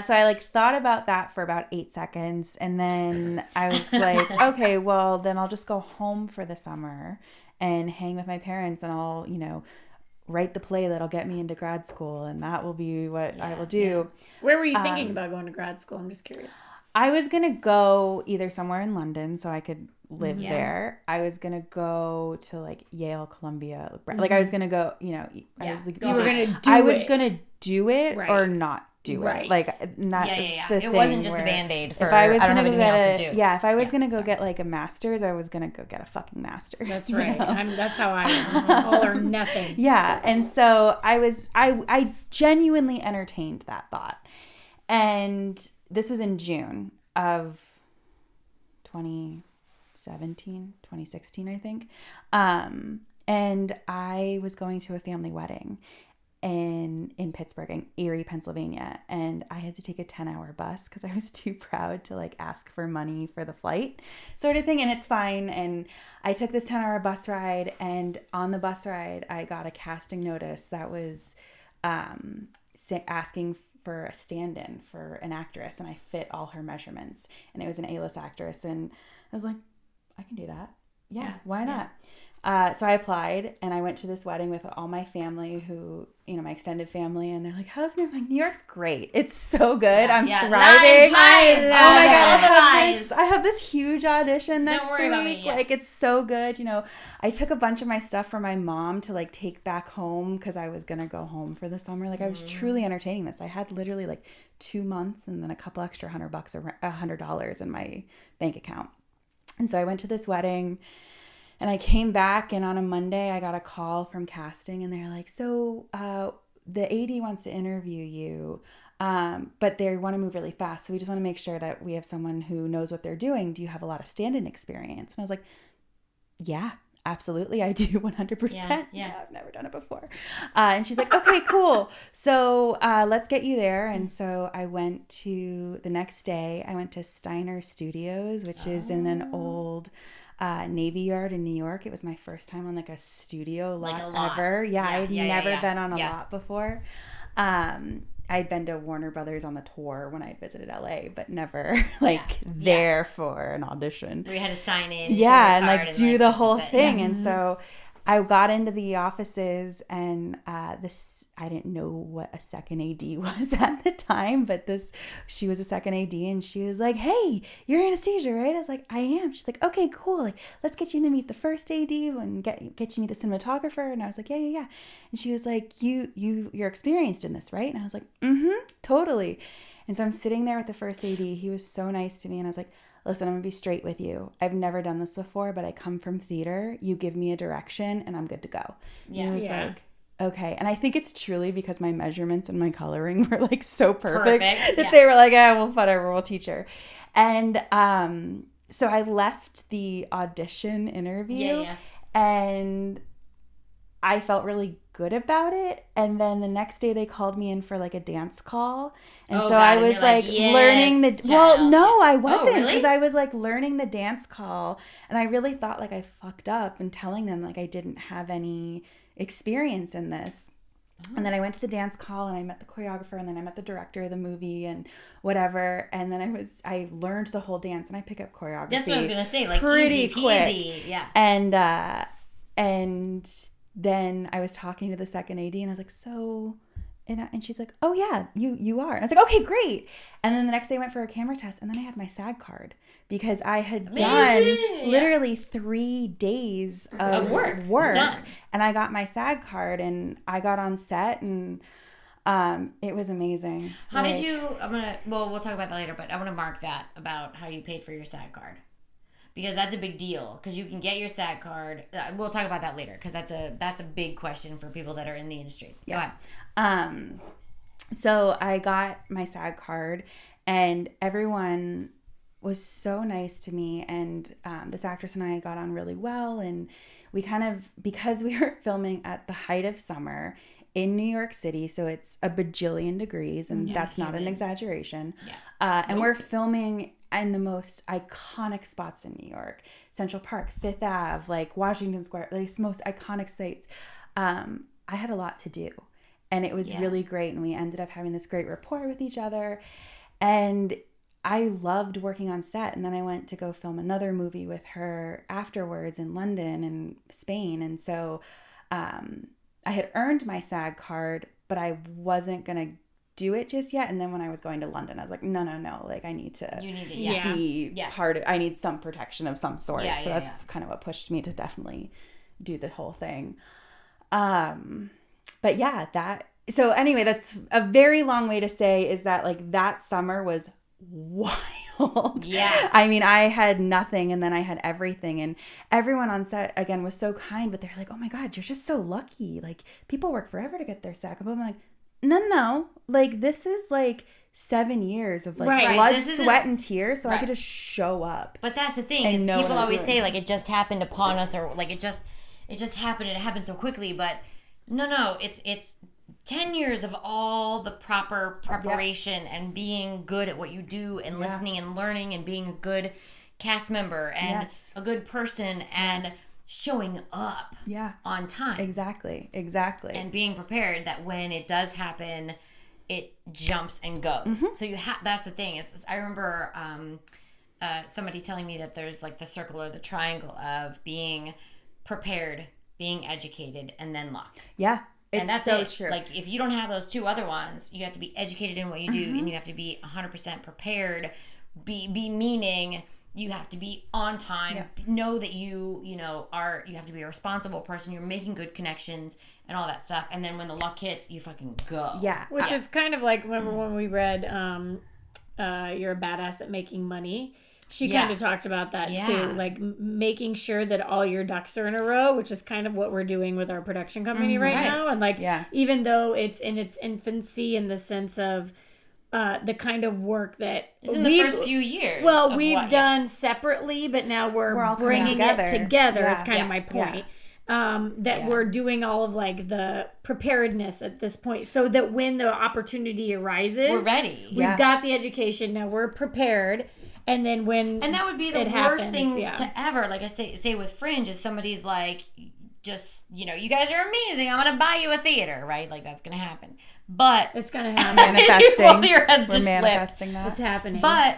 So I like thought about that for about 8 seconds. And then I was like, okay, well, then I'll just go home for the summer and hang with my parents, and I'll, write the play that'll get me into grad school. And that will be what I will do. Yeah. Where were you thinking about going to grad school? I'm just curious. I was going to go either somewhere in London so I could live there. I was going to go to like Yale, Columbia. Like I was going to go, I was like, you were going to do it. I was going to do it or not do it. Like not it wasn't just a Band-Aid for if I was I don't have anything else to do. Yeah, if I was going to go get like a master's, I was going to go get a fucking master's. That's right. That's how I am. All or nothing. Yeah, and so I genuinely entertained that thought. And this was in June of 2016, I think. And I was going to a family wedding in Pittsburgh, in Erie, Pennsylvania. And I had to take a 10-hour bus because I was too proud to like ask for money for the flight sort of thing. And it's fine. And I took this 10-hour bus ride, and on the bus ride, I got a casting notice that was asking for a stand-in for an actress, and I fit all her measurements, and it was an A-list actress, and I was like, I can do that. Yeah, why not? So I applied and I went to this wedding with all my family who, my extended family, and they're like, how's New York? I'm like, New York's great. It's so good. I'm thriving. Lies. Oh my God. Lies. I have this huge audition next Don't worry week. about me. Yeah. Like, it's so good. I took a bunch of my stuff for my mom to like take back home because I was going to go home for the summer. Like, I was truly entertaining this. I had literally like 2 months and then a couple extra $100 in my bank account. And so I went to this wedding. And I came back, and on a Monday, I got a call from casting, and they're like, so the AD wants to interview you, but they want to move really fast. So we just want to make sure that we have someone who knows what they're doing. Do you have a lot of stand-in experience? And I was like, yeah, absolutely. I do 100%. Yeah, I've never done it before. And she's like, okay, cool. So let's get you there. And so I went to, the next day, I went to Steiner Studios, which is in an old... Navy Yard in New York. It was my first time on like a studio lot, ever. Yeah, I'd never been on a lot before. I'd been to Warner Brothers on the tour when I visited LA, but never there for an audition. We had to sign in. Yeah, and like do the whole thing. Yeah. And so I got into the offices, and I didn't know what a second AD was at the time, but she was a second AD, and she was like, hey, you're Anastasia, right? I was like, I am. She's like, okay, cool. Like, let's get you to meet the first AD and get you to meet the cinematographer. And I was like, yeah. And she was like, you're experienced in this, right? And I was like, totally. And so I'm sitting there with the first AD. He was so nice to me. And I was like, listen, I'm going to be straight with you. I've never done this before, but I come from theater. You give me a direction and I'm good to go. Yeah. And he was like, okay. And I think it's truly because my measurements and my coloring were like so perfect that they were like, well, whatever, we'll teach her. And so I left the audition interview and I felt really good about it. And then the next day they called me in for like a dance call. And I was like learning the, well, no, I wasn't, because I was like learning the dance call. And I really thought like I fucked up and telling them like I didn't have any experience in this. And then I went to the dance call and I met the choreographer and then I met the director of the movie and whatever. And then I learned the whole dance and I pick up choreography. That's what I was going to say, like pretty easy peasy. Yeah. And then I was talking to the second AD and I was like, so, and she's like, oh yeah, you are. And I was like, okay, great. And then the next day I went for a camera test and then I had my SAG card because I had done literally 3 days of work. And I got my SAG card and I got on set and it was amazing. How did you, we'll talk about that later, but I want to mark that about how you paid for your SAG card. Because that's a big deal. Because you can get your SAG card. We'll talk about that later. Because that's a big question for people that are in the industry. Yeah. Go ahead. So I got my SAG card, and everyone was so nice to me. And this actress and I got on really well. And we kind of, because we were filming at the height of summer in New York City, so it's a bajillion degrees, and that's not an exaggeration. Yeah. And we're filming in the most iconic spots in New York, Central Park, Fifth Ave, like Washington Square, these most iconic sites. I had a lot to do, and it was really great. And we ended up having this great rapport with each other, and I loved working on set. And then I went to go film another movie with her afterwards in London and Spain. And so I had earned my SAG card, but I wasn't going to do it just yet. And then when I was going to London, I was like, no, like I need to be part of, I need some protection of some sort. So that's kind of what pushed me to definitely do the whole thing. But so anyway, that's a very long way to say is that like that summer was wild. Yeah. I mean, I had nothing and then I had everything, and everyone on set again was so kind, but they're like, oh my God, you're just so lucky. Like people work forever to get their SAG. I'm like, no, like this is like 7 years of like blood, sweat, and tears, so I could just show up. But that's the thing, is people always say like it just happened upon us, or like it just happened and it happened so quickly. But no, it's 10 years of all the proper preparation and being good at what you do and listening and learning and being a good cast member and a good person and showing up on time. Exactly. And being prepared that when it does happen, it jumps and goes. Mm-hmm. So that's the thing is I remember somebody telling me that there's like the circle or the triangle of being prepared, being educated, and then luck. Yeah. And that's so it. true. Like, if you don't have those two other ones, you have to be educated in what you do, and you have to be 100% prepared. Be meaning you have to be on time. Know that you have to be a responsible person. You're making good connections and all that stuff. And then when the luck hits, you fucking go. Yeah. Which is kind of like, remember when we read You're a Badass at Making Money? She kind of talked about that too, like making sure that all your ducks are in a row, which is kind of what we're doing with our production company right now. And like, even though it's in its infancy in the sense of the kind of work that it's in the first few years. Well, we've done separately, but now we're all bringing it together. Is kind of my point. That we're doing all of like the preparedness at this point, so that when the opportunity arises, we're ready. We've got the education now. We're prepared. And then and that would be the worst thing to ever, like I say with Fringe, is somebody's like, just, you guys are amazing, I'm going to buy you a theater, right? Like, that's going to happen. But it's going to happen. Manifesting. Your head's We're just manifesting flipped. that. It's happening. But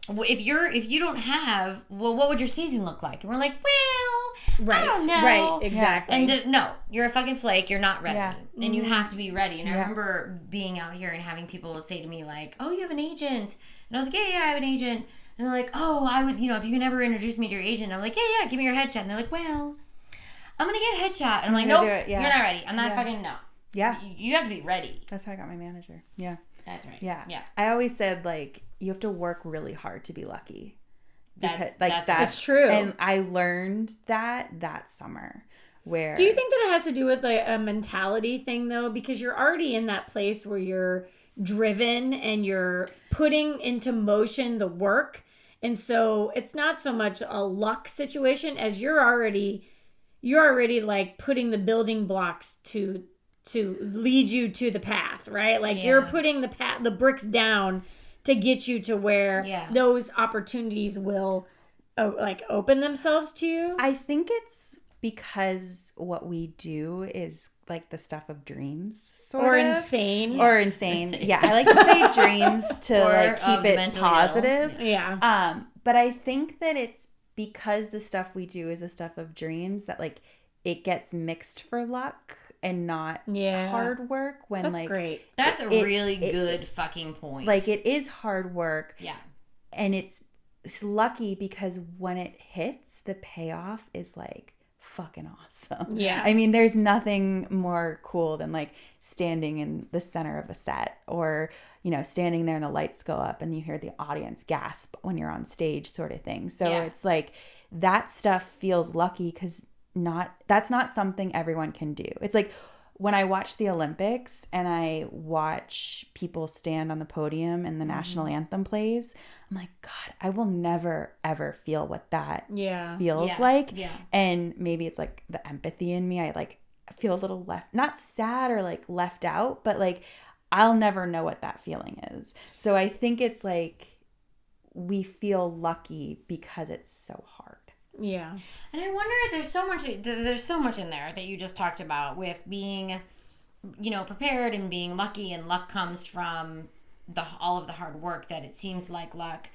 if you don't have, well, what would your season look like? And we're like, well, I don't know. Right, exactly. And no, you're a fucking flake. You're not ready. And you have to be ready. And I remember being out here and having people say to me like, oh, you have an agent. And I was like, yeah, I have an agent. And they're like, oh, I would, if you can ever introduce me to your agent. I'm like, yeah, give me your headshot. And they're like, well, I'm going to get a headshot. And I'm like, nope, you're not ready. I'm not fucking, no. Yeah. You have to be ready. That's how I got my manager. Yeah. That's right. Yeah. Yeah. I always said, like, you have to work really hard to be lucky. That's true. And I learned that summer. Where do you think that it has to do with like a mentality thing though? Because you're already in that place where you're driven and you're putting into motion the work. And so it's not so much a luck situation as you're already like putting the building blocks to lead you to the path, right? Like you're putting the bricks down to get you to where those opportunities will like open themselves to you. I think it's because what we do is like the stuff of dreams, sort of. Insane. Yeah, I like to say dreams to like keep it positive. Ill. Yeah. But I think that it's because the stuff we do is the stuff of dreams that like it gets mixed for luck and not hard work. When that's great. That's a really good fucking point. Like it is hard work. Yeah. And it's lucky because when it hits, the payoff is like fucking awesome. Yeah. I mean, there's nothing more cool than like standing in the center of a set or, standing there and the lights go up and you hear the audience gasp when you're on stage sort of thing. So it's like that stuff feels lucky because that's not something everyone can do. It's like when I watch the Olympics and I watch people stand on the podium and the national anthem plays, I'm like, God, I will never, ever feel what that feels like. Yeah. And maybe it's like the empathy in me. I like feel a little not sad or like left out, but like I'll never know what that feeling is. So I think it's like we feel lucky because it's so hard. Yeah. And I wonder, there's so much in there that you just talked about with being, prepared and being lucky, and luck comes from all of the hard work that it seems like luck.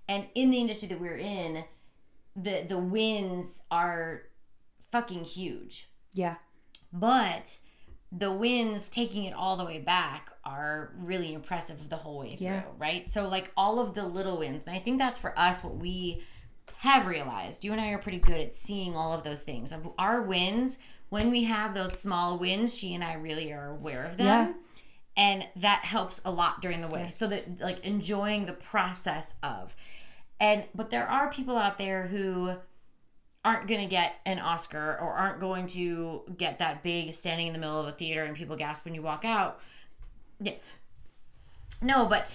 And in the industry that we're in, the wins are fucking huge. Yeah. But the wins taking it all the way back are really impressive the whole way through, right? So like all of the little wins, and I think that's for us what we have realized. You and I are pretty good at seeing all of those things. Of our wins, when we have those small wins, she and I really are aware of them. Yeah. And that helps a lot during the way. Yes. So that like enjoying the process of. But there are people out there who aren't going to get an Oscar or aren't going to get that big standing in the middle of a theater and people gasp when you walk out. Yeah. No, but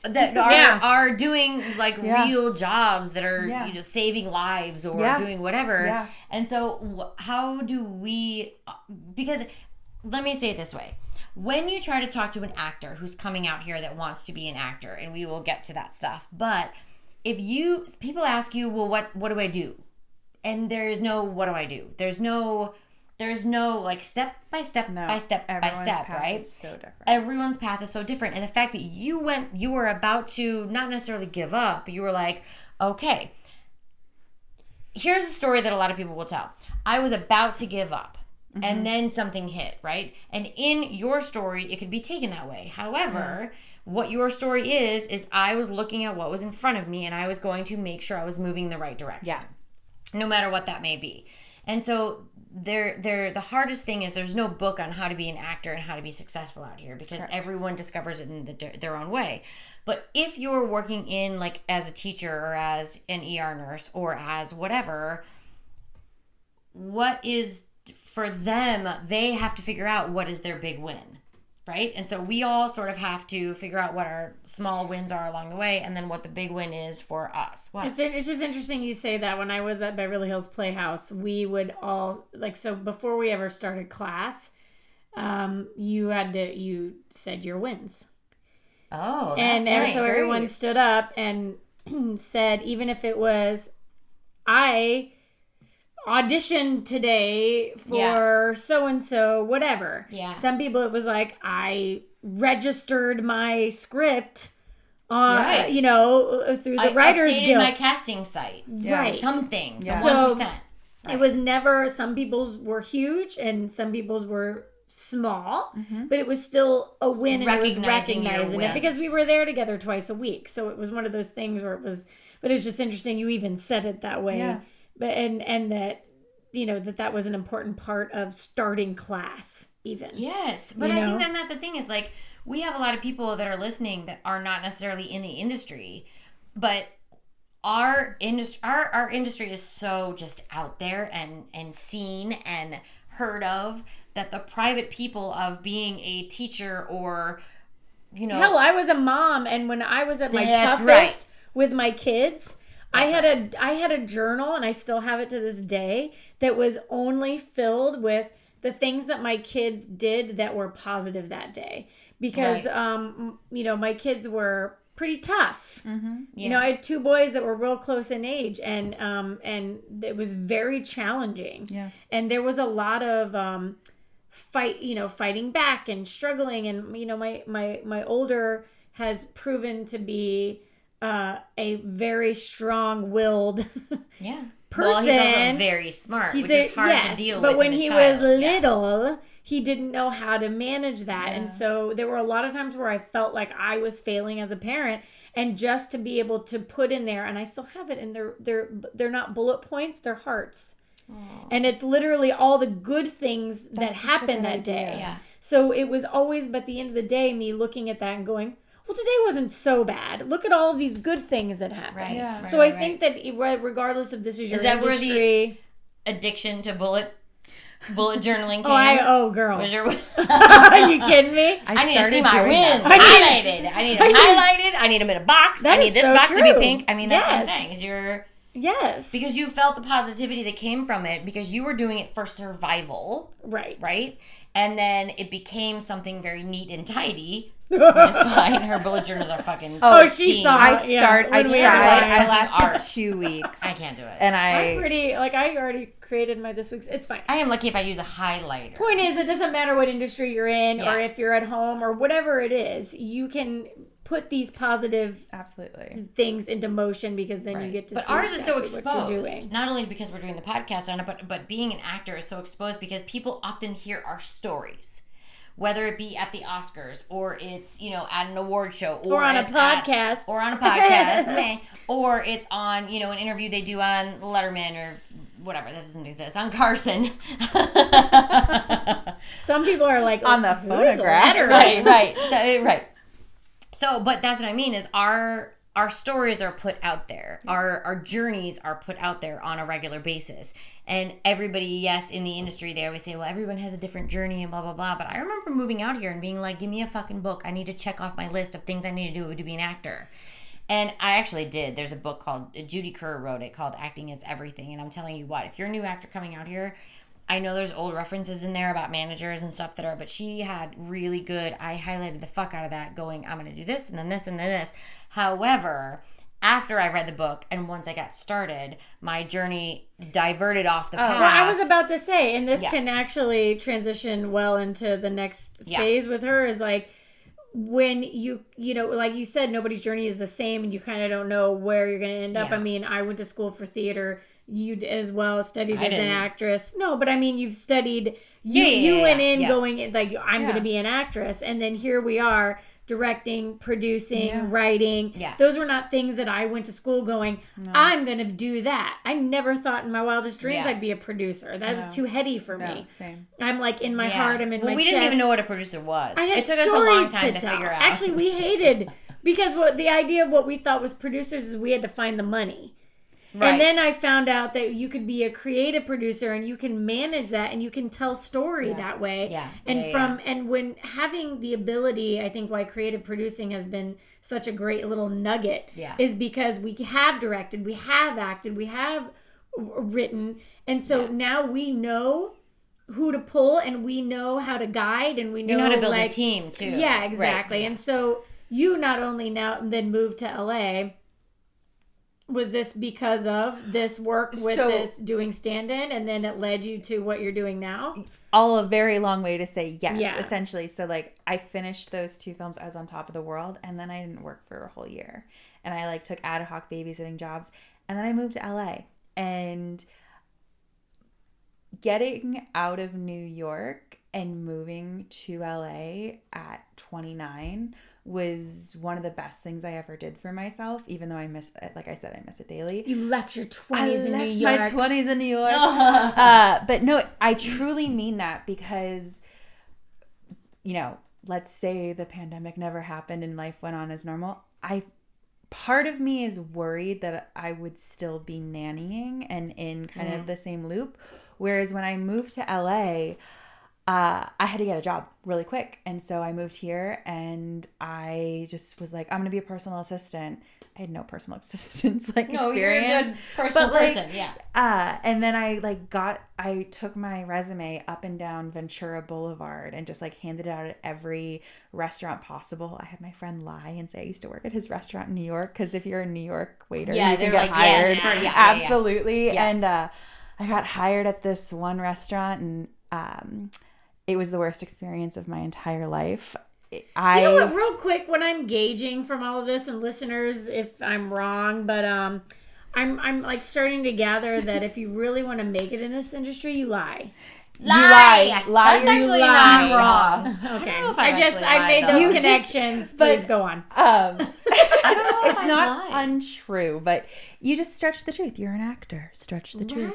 that are doing like real jobs that are saving lives or doing whatever. Yeah. And so how do we, because let me say it this way. When you try to talk to an actor who's coming out here that wants to be an actor, and we will get to that stuff, but if people ask you, well, what do I do? And there is no what do I do? There's no like step by step by step by step, right? Is so different. Everyone's path is so different. And the fact that you were about to not necessarily give up, but you were like, okay, here's a story that a lot of people will tell. I was about to give up. And then something hit, right? And in your story, it could be taken that way. However, what your story is I was looking at what was in front of me and I was going to make sure I was moving in the right direction. Yeah. No matter what that may be. And so the hardest thing is there's no book on how to be an actor and how to be successful out here because everyone discovers it in their own way. But if you're working in like as a teacher or as an ER nurse or as whatever, what is for them, they have to figure out what is their big win, right? And so we all sort of have to figure out what our small wins are along the way and then what the big win is for us. What? It's just interesting you say that. When I was at Beverly Hills Playhouse, we would all, like, so before we ever started class, you said your wins. Oh, that's and nice. So everyone stood up and said, even if it was, I auditioned today for so-and-so, whatever. Yeah. Some people, it was like, I registered my script on, through the Writers updated Guild. my casting site. Right. Something. Yeah. 1%. So it was never, some people's were huge and some people's were small, but it was still a win and it was recognizing it because we were there together twice a week. So it was one of those things where it was, but it's just interesting you even said it that way. Yeah. But and that that was an important part of starting class even. Yes. But I think that's the thing is like we have a lot of people that are listening that are not necessarily in the industry, but our industry is so just out there and seen and heard of that the private people of being a teacher or hell, I was a mom, and when I was at my toughest with my kids, I had a journal, and I still have it to this day, that was only filled with the things that my kids did that were positive that day. Because, my kids were pretty tough. Yeah. I had 2 boys that were real close in age, and it was very challenging. Yeah. And there was a lot of fighting back and struggling. And, my older has proven to be a very strong-willed person. Well, he's also very smart, which is hard to deal with. But when he was little, he didn't know how to manage that. And so there were a lot of times where I felt like I was failing as a parent. And just to be able to put in there, and I still have it, and they're not bullet points, they're hearts. Aww. And it's literally all the good things that happened that day. Yeah. So it was always, but at the end of the day, me looking at that and going, well, today wasn't so bad. Look at all of these good things that happened. Right. Yeah. So I think that regardless if this is your industry, where the addiction to bullet journaling came? Girl. Was your Are you kidding me? I need to see my wins highlighted. I need them highlighted. I need them in a box. I need this box to be pink. I mean, that's what I'm saying. Is because you felt the positivity that came from it because you were doing it for survival. Right? And then it became something very neat and tidy. Which is fine. Her bullet journals are fucking. She saw. I lasted 2 weeks. I can't do it. And I'm pretty I already created my this week's. It's fine. I am lucky if I use a highlighter. Point is, it doesn't matter what industry you're in or if you're at home or whatever it is. You can put these positive things into motion because then you get to see ours is so exposed, what you're doing. Not only because we're doing the podcast on it, but being an actor is so exposed because people often hear our stories. Whether it be at the Oscars or it's, at an award show or on a podcast. Or it's on, an interview they do on Letterman or whatever. That doesn't exist. On Carson. Some people are like, on the phonograph. Right. So, but that's what I mean is our stories are put out there. Our journeys are put out there on a regular basis. And everybody, yes, in the industry, they always say, well, everyone has a different journey and blah, blah, blah. But I remember moving out here and being like, give me a fucking book. I need to check off my list of things I need to do to be an actor. And I actually did. There's a book called, Judy Kerr wrote it, called Acting is Everything. And I'm telling you what, if you're a new actor coming out here, I know there's old references in there about managers and stuff but she had really good, I highlighted the fuck out of that going, I'm going to do this and then this and then this. However, after I read the book and once I got started, my journey diverted off the path. Well, I was about to say, and this can actually transition well into the next phase with her is like, when you like you said, nobody's journey is the same and you kind of don't know where you're going to end up. I mean, I went to school for theater You as well studied as an didn't. actress. No, but I mean, you've studied. Yeah, You went in yeah. going in, like, I'm going to be an actress, and then here we are directing, producing, writing. Yeah. Those were not things that I went to school going, I'm going to do that. I never thought in my wildest dreams I'd be a producer. That was too heady for me. Same. I'm like in my heart, I'm in my we chest. didn't even know what a producer was. I had It took us a long stories time to tell. figure out. Actually, we hated, because the idea of what we thought was producers is we had to find the money. Right. And then I found out that you could be a creative producer and you can manage that and you can tell story that way. Yeah. And Yeah, and when having the ability, I think why creative producing has been such a great little nugget is because we have directed, we have acted, we have written. And so now we know who to pull and we know how to guide and we know, how to build a team too. Yeah, exactly. Right. And so you not only now then moved to LA. Was this because of this work with this doing stand-in and then it led you to what you're doing now? All a very long way to say yes, essentially. So like I finished those 2 films. I was on top of the world and then I didn't work for a whole year. And I like took ad hoc babysitting jobs and then I moved to LA. And getting out of New York and moving to LA at 29 was one of the best things I ever did for myself, even though I miss, like I said, I miss it daily. You left your 20s in New York. My 20s in New York. But no, I truly mean that because, you know, let's say the pandemic never happened and life went on as normal. Part of me is worried that I would still be nannying and in kind of the same loop. Whereas when I moved to LA, I had to get a job really quick. And so I moved here and I just was like, I'm going to be a personal assistant. I had no personal assistance experience. You're a good personal person. Yeah. And then I took my resume up and down Ventura Boulevard and just like handed it out at every restaurant possible. I had my friend lie and say I used to work at his restaurant in New York. Cause if you're a New York waiter, you can get hired. Yes, absolutely. Yeah. And, I got hired at this one restaurant and, it was the worst experience of my entire life. You know what, real quick, when I'm gauging from all of this, and listeners, if I'm wrong, but I'm like starting to gather that if you really want to make it in this industry, you lie. Lie. That's actually not wrong. Okay. I made those connections. Please go on. I don't know. It's not untrue, but you just stretch the truth. You're an actor. Stretch the truth.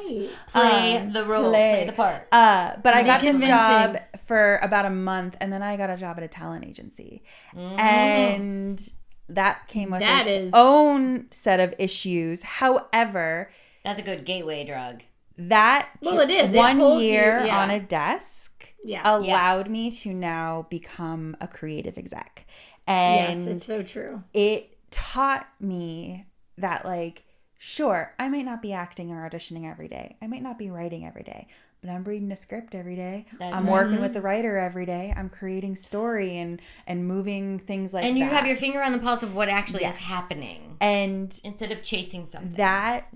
Play the role. Play the part. But I got this job for about a month, and then I got a job at a talent agency, and that came with its own set of issues. However, that's a good gateway drug. It is. 1 year on a desk allowed me to now become a creative exec. And yes, it's so true. It taught me that, like, sure, I might not be acting or auditioning every day. I might not be writing every day, but I'm reading a script every day. I'm working with the writer every day. I'm creating story and moving things like that. And you have your finger on the pulse of what actually is happening. And instead of chasing something. That,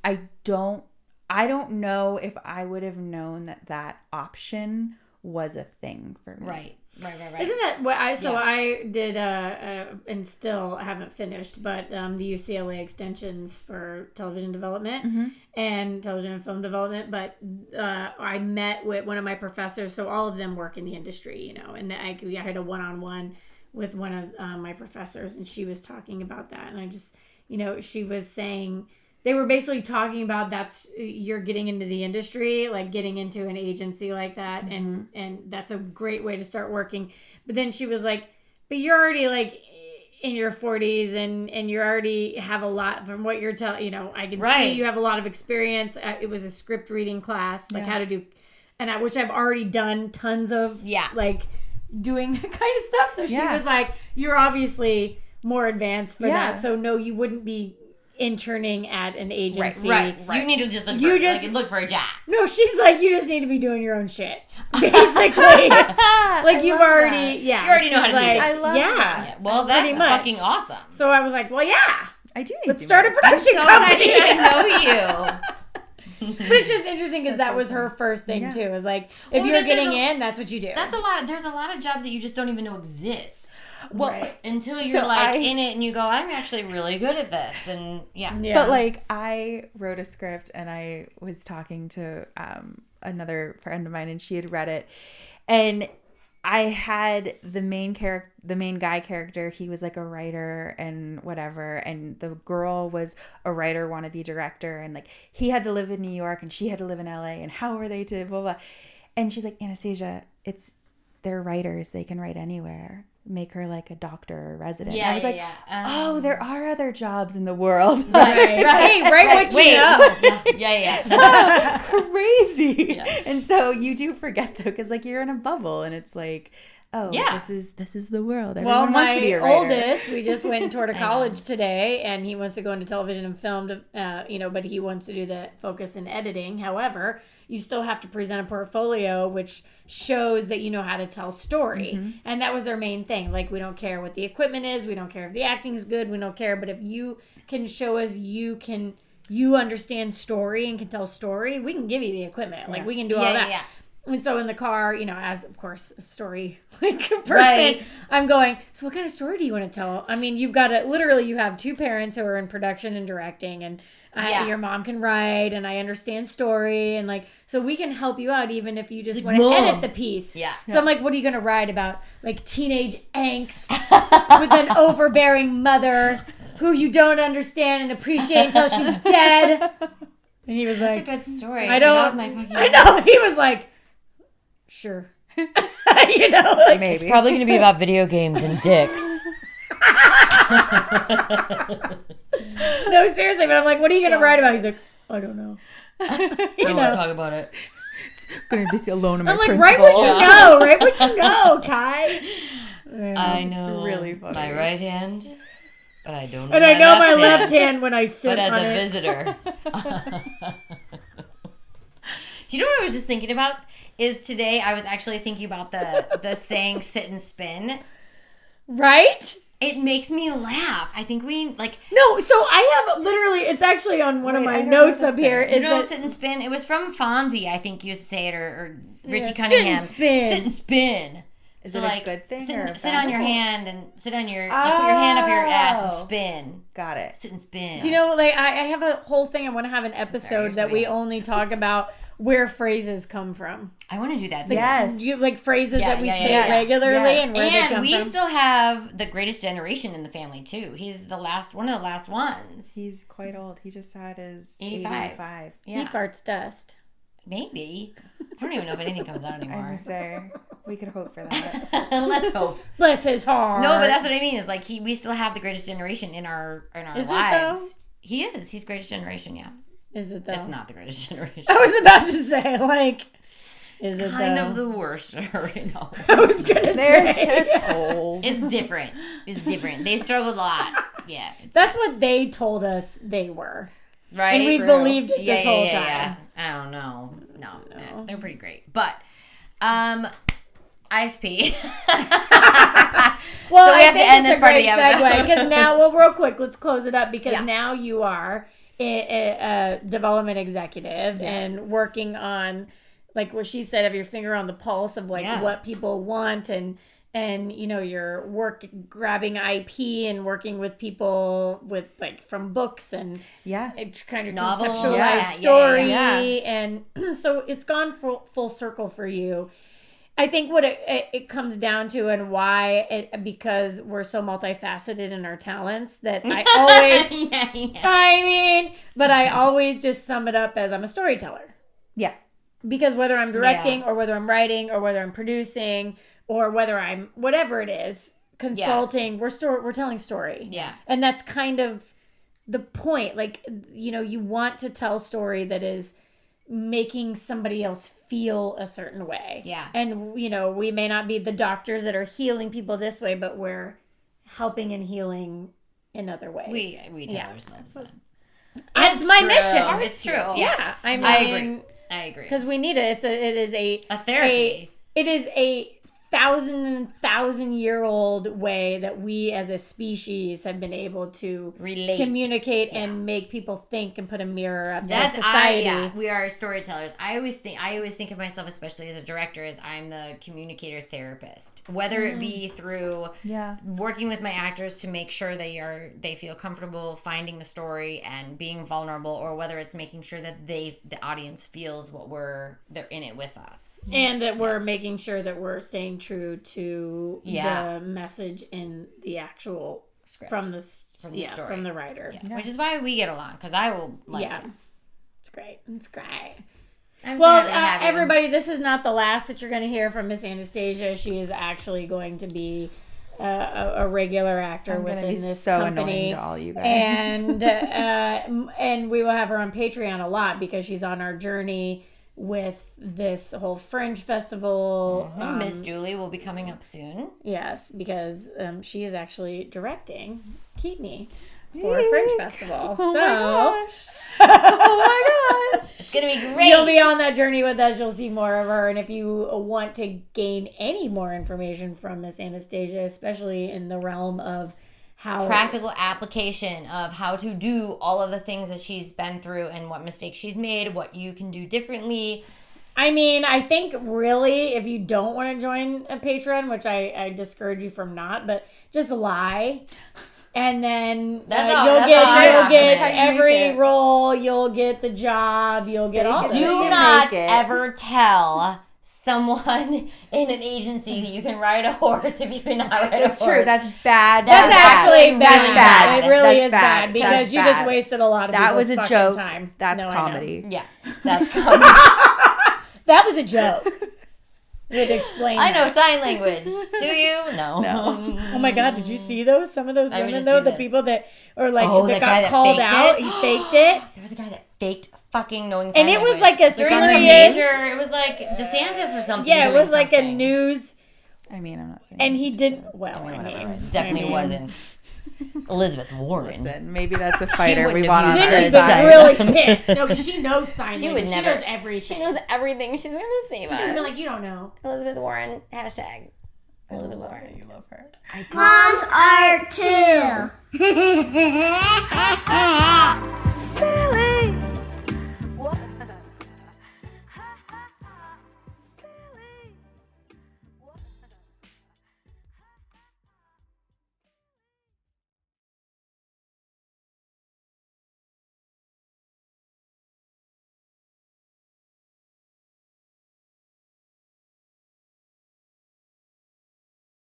I don't know if I would have known that option was a thing for me. Right. Isn't that what I did, and still haven't finished, but the UCLA extensions for television development and television and film development. But I met with one of my professors, so all of them work in the industry, you know, and I had a one-on-one with one of my professors, and she was talking about that. And I just, you know, she was saying, they were basically talking about you're getting into the industry, like getting into an agency like that. And that's a great way to start working. But then she was like, but you're already like in your 40s and you already have a lot from what you're telling, you know, I can see you have a lot of experience. It was a script reading class, like how to do, and which I've already done tons of, like doing that kind of stuff. So she was like, you're obviously more advanced for that. So no, you wouldn't be interning at an agency. Right. You need to just look for a job. No, she's like, you just need to be doing your own shit. Basically. Like you've already, you already know how to do this. I love that. Well, that's fucking awesome. So I was like, well, yeah. I do need Let's start a production I'm so company. glad I know you. But it's just interesting because that was her first thing too. Is like if you're getting in, that's what you do. That's a lot. There's a lot of jobs that you just don't even know exist. Well, until you're in it and you go, I'm actually really good at this, and yeah. But like I wrote a script and I was talking to another friend of mine and she had read it, and I had the main guy character. He was like a writer and whatever, and the girl was a writer wannabe director, and like he had to live in New York and she had to live in LA, and how are they to blah blah. And she's like, Anastasia, they're writers. They can write anywhere. Make her like a doctor or resident. Yeah, I was oh, there are other jobs in the world. Right. Hey, write what you know. Yeah. Crazy. Yeah. And so you do forget though, because like you're in a bubble, and it's like, oh, this is the world. Everyone wants to be a writer. Oldest, we just went and toured a college today, and he wants to go into television and film, but he wants to do the focus in editing. However, you still have to present a portfolio which shows that you know how to tell story. Mm-hmm. And that was our main thing. Like, we don't care what the equipment is. We don't care if the acting is good. We don't care. But if you can show us you understand story and can tell story, we can give you the equipment. Like, we can do all that. Yeah. And so in the car, as, of course, a story person, I'm going, so what kind of story do you want to tell? I mean, you've got you have two parents who are in production and directing, and your mom can write, and I understand story, and like, so we can help you out even if you just want to edit the piece. Yeah. So I'm like, what are you going to write about? Like teenage angst with an overbearing mother who you don't understand and appreciate until she's dead. And he was like, that's a good story. I know. He was like, sure. Maybe. It's probably going to be about video games and dicks. No, seriously, but I'm like, what are you going to write about? He's like, I don't know. I don't want to talk about it. It's going to be alone in my I'm like, principal. write what you know, Kai. I know it's really funny. My right hand, but I don't know and my I know left my hand, left hand when I sit but on as a visitor. Do you know what I was just thinking about? Is today I was actually thinking about the saying sit and spin. Right? It makes me laugh. I think we like... No, so I have literally... It's actually on one of my notes up here. Is sit and spin? It was from Fonzie, I think you used to say it, or Richie Cunningham. Sit and spin. Sit and spin. Is it a good thing? Sit on your hand and sit on your... Like, put your hand up your ass and spin. Got it. Sit and spin. Do you know, like, I have a whole thing. I want to have an episode that we only talk about where phrases come from. I want to do that too. Yes. Like phrases that we say regularly and where they come from. And we still have the greatest generation in the family too. He's one of the last ones. He's quite old. He just had his 85. Yeah. He farts dust. Maybe. I don't even know if anything comes out anymore. I was going to say, we could hope for that. Let's hope. Bless his heart. No, but that's what I mean. Is like we still have the greatest generation in our lives. He is. He's greatest generation. Yeah. Is it though? It's not the greatest generation. I was about to say, like, is it kind though? of the worst right now? I was gonna They're say just old. It's different. They struggled a lot. Yeah. That's what they told us they were. Right. And we believed it this whole time. Yeah. I don't know. No, they're pretty great. But I have to pee. Well, so we have to end this part of the episode. Because now, real quick, let's close it up because now you are a development executive and working on, like what she said, have your finger on the pulse of like what people want and you're grabbing IP and working with people with like from books and it's kind of novels, conceptualized story and so it's gone full circle for you. I think what it comes down to and why because we're so multifaceted in our talents that I always but I always just sum it up as I'm a storyteller. Yeah. Because whether I'm directing or whether I'm writing or whether I'm producing or whether I'm whatever it is, consulting, we're telling story. Yeah. And that's kind of the point. Like, you want to tell story that is making somebody else feel a certain way. Yeah. And, we may not be the doctors that are healing people this way, but we're helping and healing in other ways. We tell ourselves that. It's my mission. It's true. Yeah. I agree. Because we need it. It is a therapy. It is a thousand-year old way that we as a species have been able to relate, communicate, and make people think and put a mirror up to society. We are storytellers. I always think of myself, especially as a director, as I'm the communicator therapist. Whether it be through working with my actors to make sure they feel comfortable finding the story and being vulnerable, or whether it's making sure that the audience feels they're in it with us, and that we're making sure that we're staying true to the message in the actual script from the story, from the writer. Which is why we get along, because I will like it. It's great. It's great. I'm well, so happy everybody, this is not the last that you're going to hear from Miss Anastasia. She is actually going to be a regular actor within this so company. Annoying to all you guys. And we will have her on Patreon a lot because she's on our journey with this whole Fringe Festival. Miss Julie will be coming up soon. Yes, because she is actually directing Keep Me for Fringe Festival. Oh so, my gosh. Oh my gosh. It's going to be great. You'll be on that journey with us. You'll see more of her. And if you want to gain any more information from Miss Anastasia, especially in the realm of how practical application of how to do all of the things that she's been through and what mistakes she's made, what you can do differently. I mean, I think really if you don't want to join a Patreon, which I discourage you from not, but just lie. And then you'll get every role, you'll get the job, you'll get all this. Do not ever tell someone in an agency you can ride a horse if you cannot ride a horse. It's true. That's bad. That's actually bad. That's bad. It really That's is bad. bad because you just wasted a lot of that was a fucking joke. time. That's No, comedy. Yeah, that's comedy. That was a joke. Would explain. I know sign language. Do you? No. Oh my God! Did you see those? Some of those women though, the people that are like that guy got called out. He faked it. There was a guy that faked fucking knowing sign and it language. was like a serious. It was like DeSantis or something. Yeah, it was like a news. I mean, I'm not saying. And he didn't. Well, it definitely wasn't. Elizabeth Warren. Listen, maybe that's a fighter we wouldn't want on have our used Elizabeth side. really pissed. No, because she knows sign language. She knows everything. She knows everything. She's going to save us. She would be like, you don't know. Elizabeth Warren. Hashtag Elizabeth Warren. You love her. Moms are too.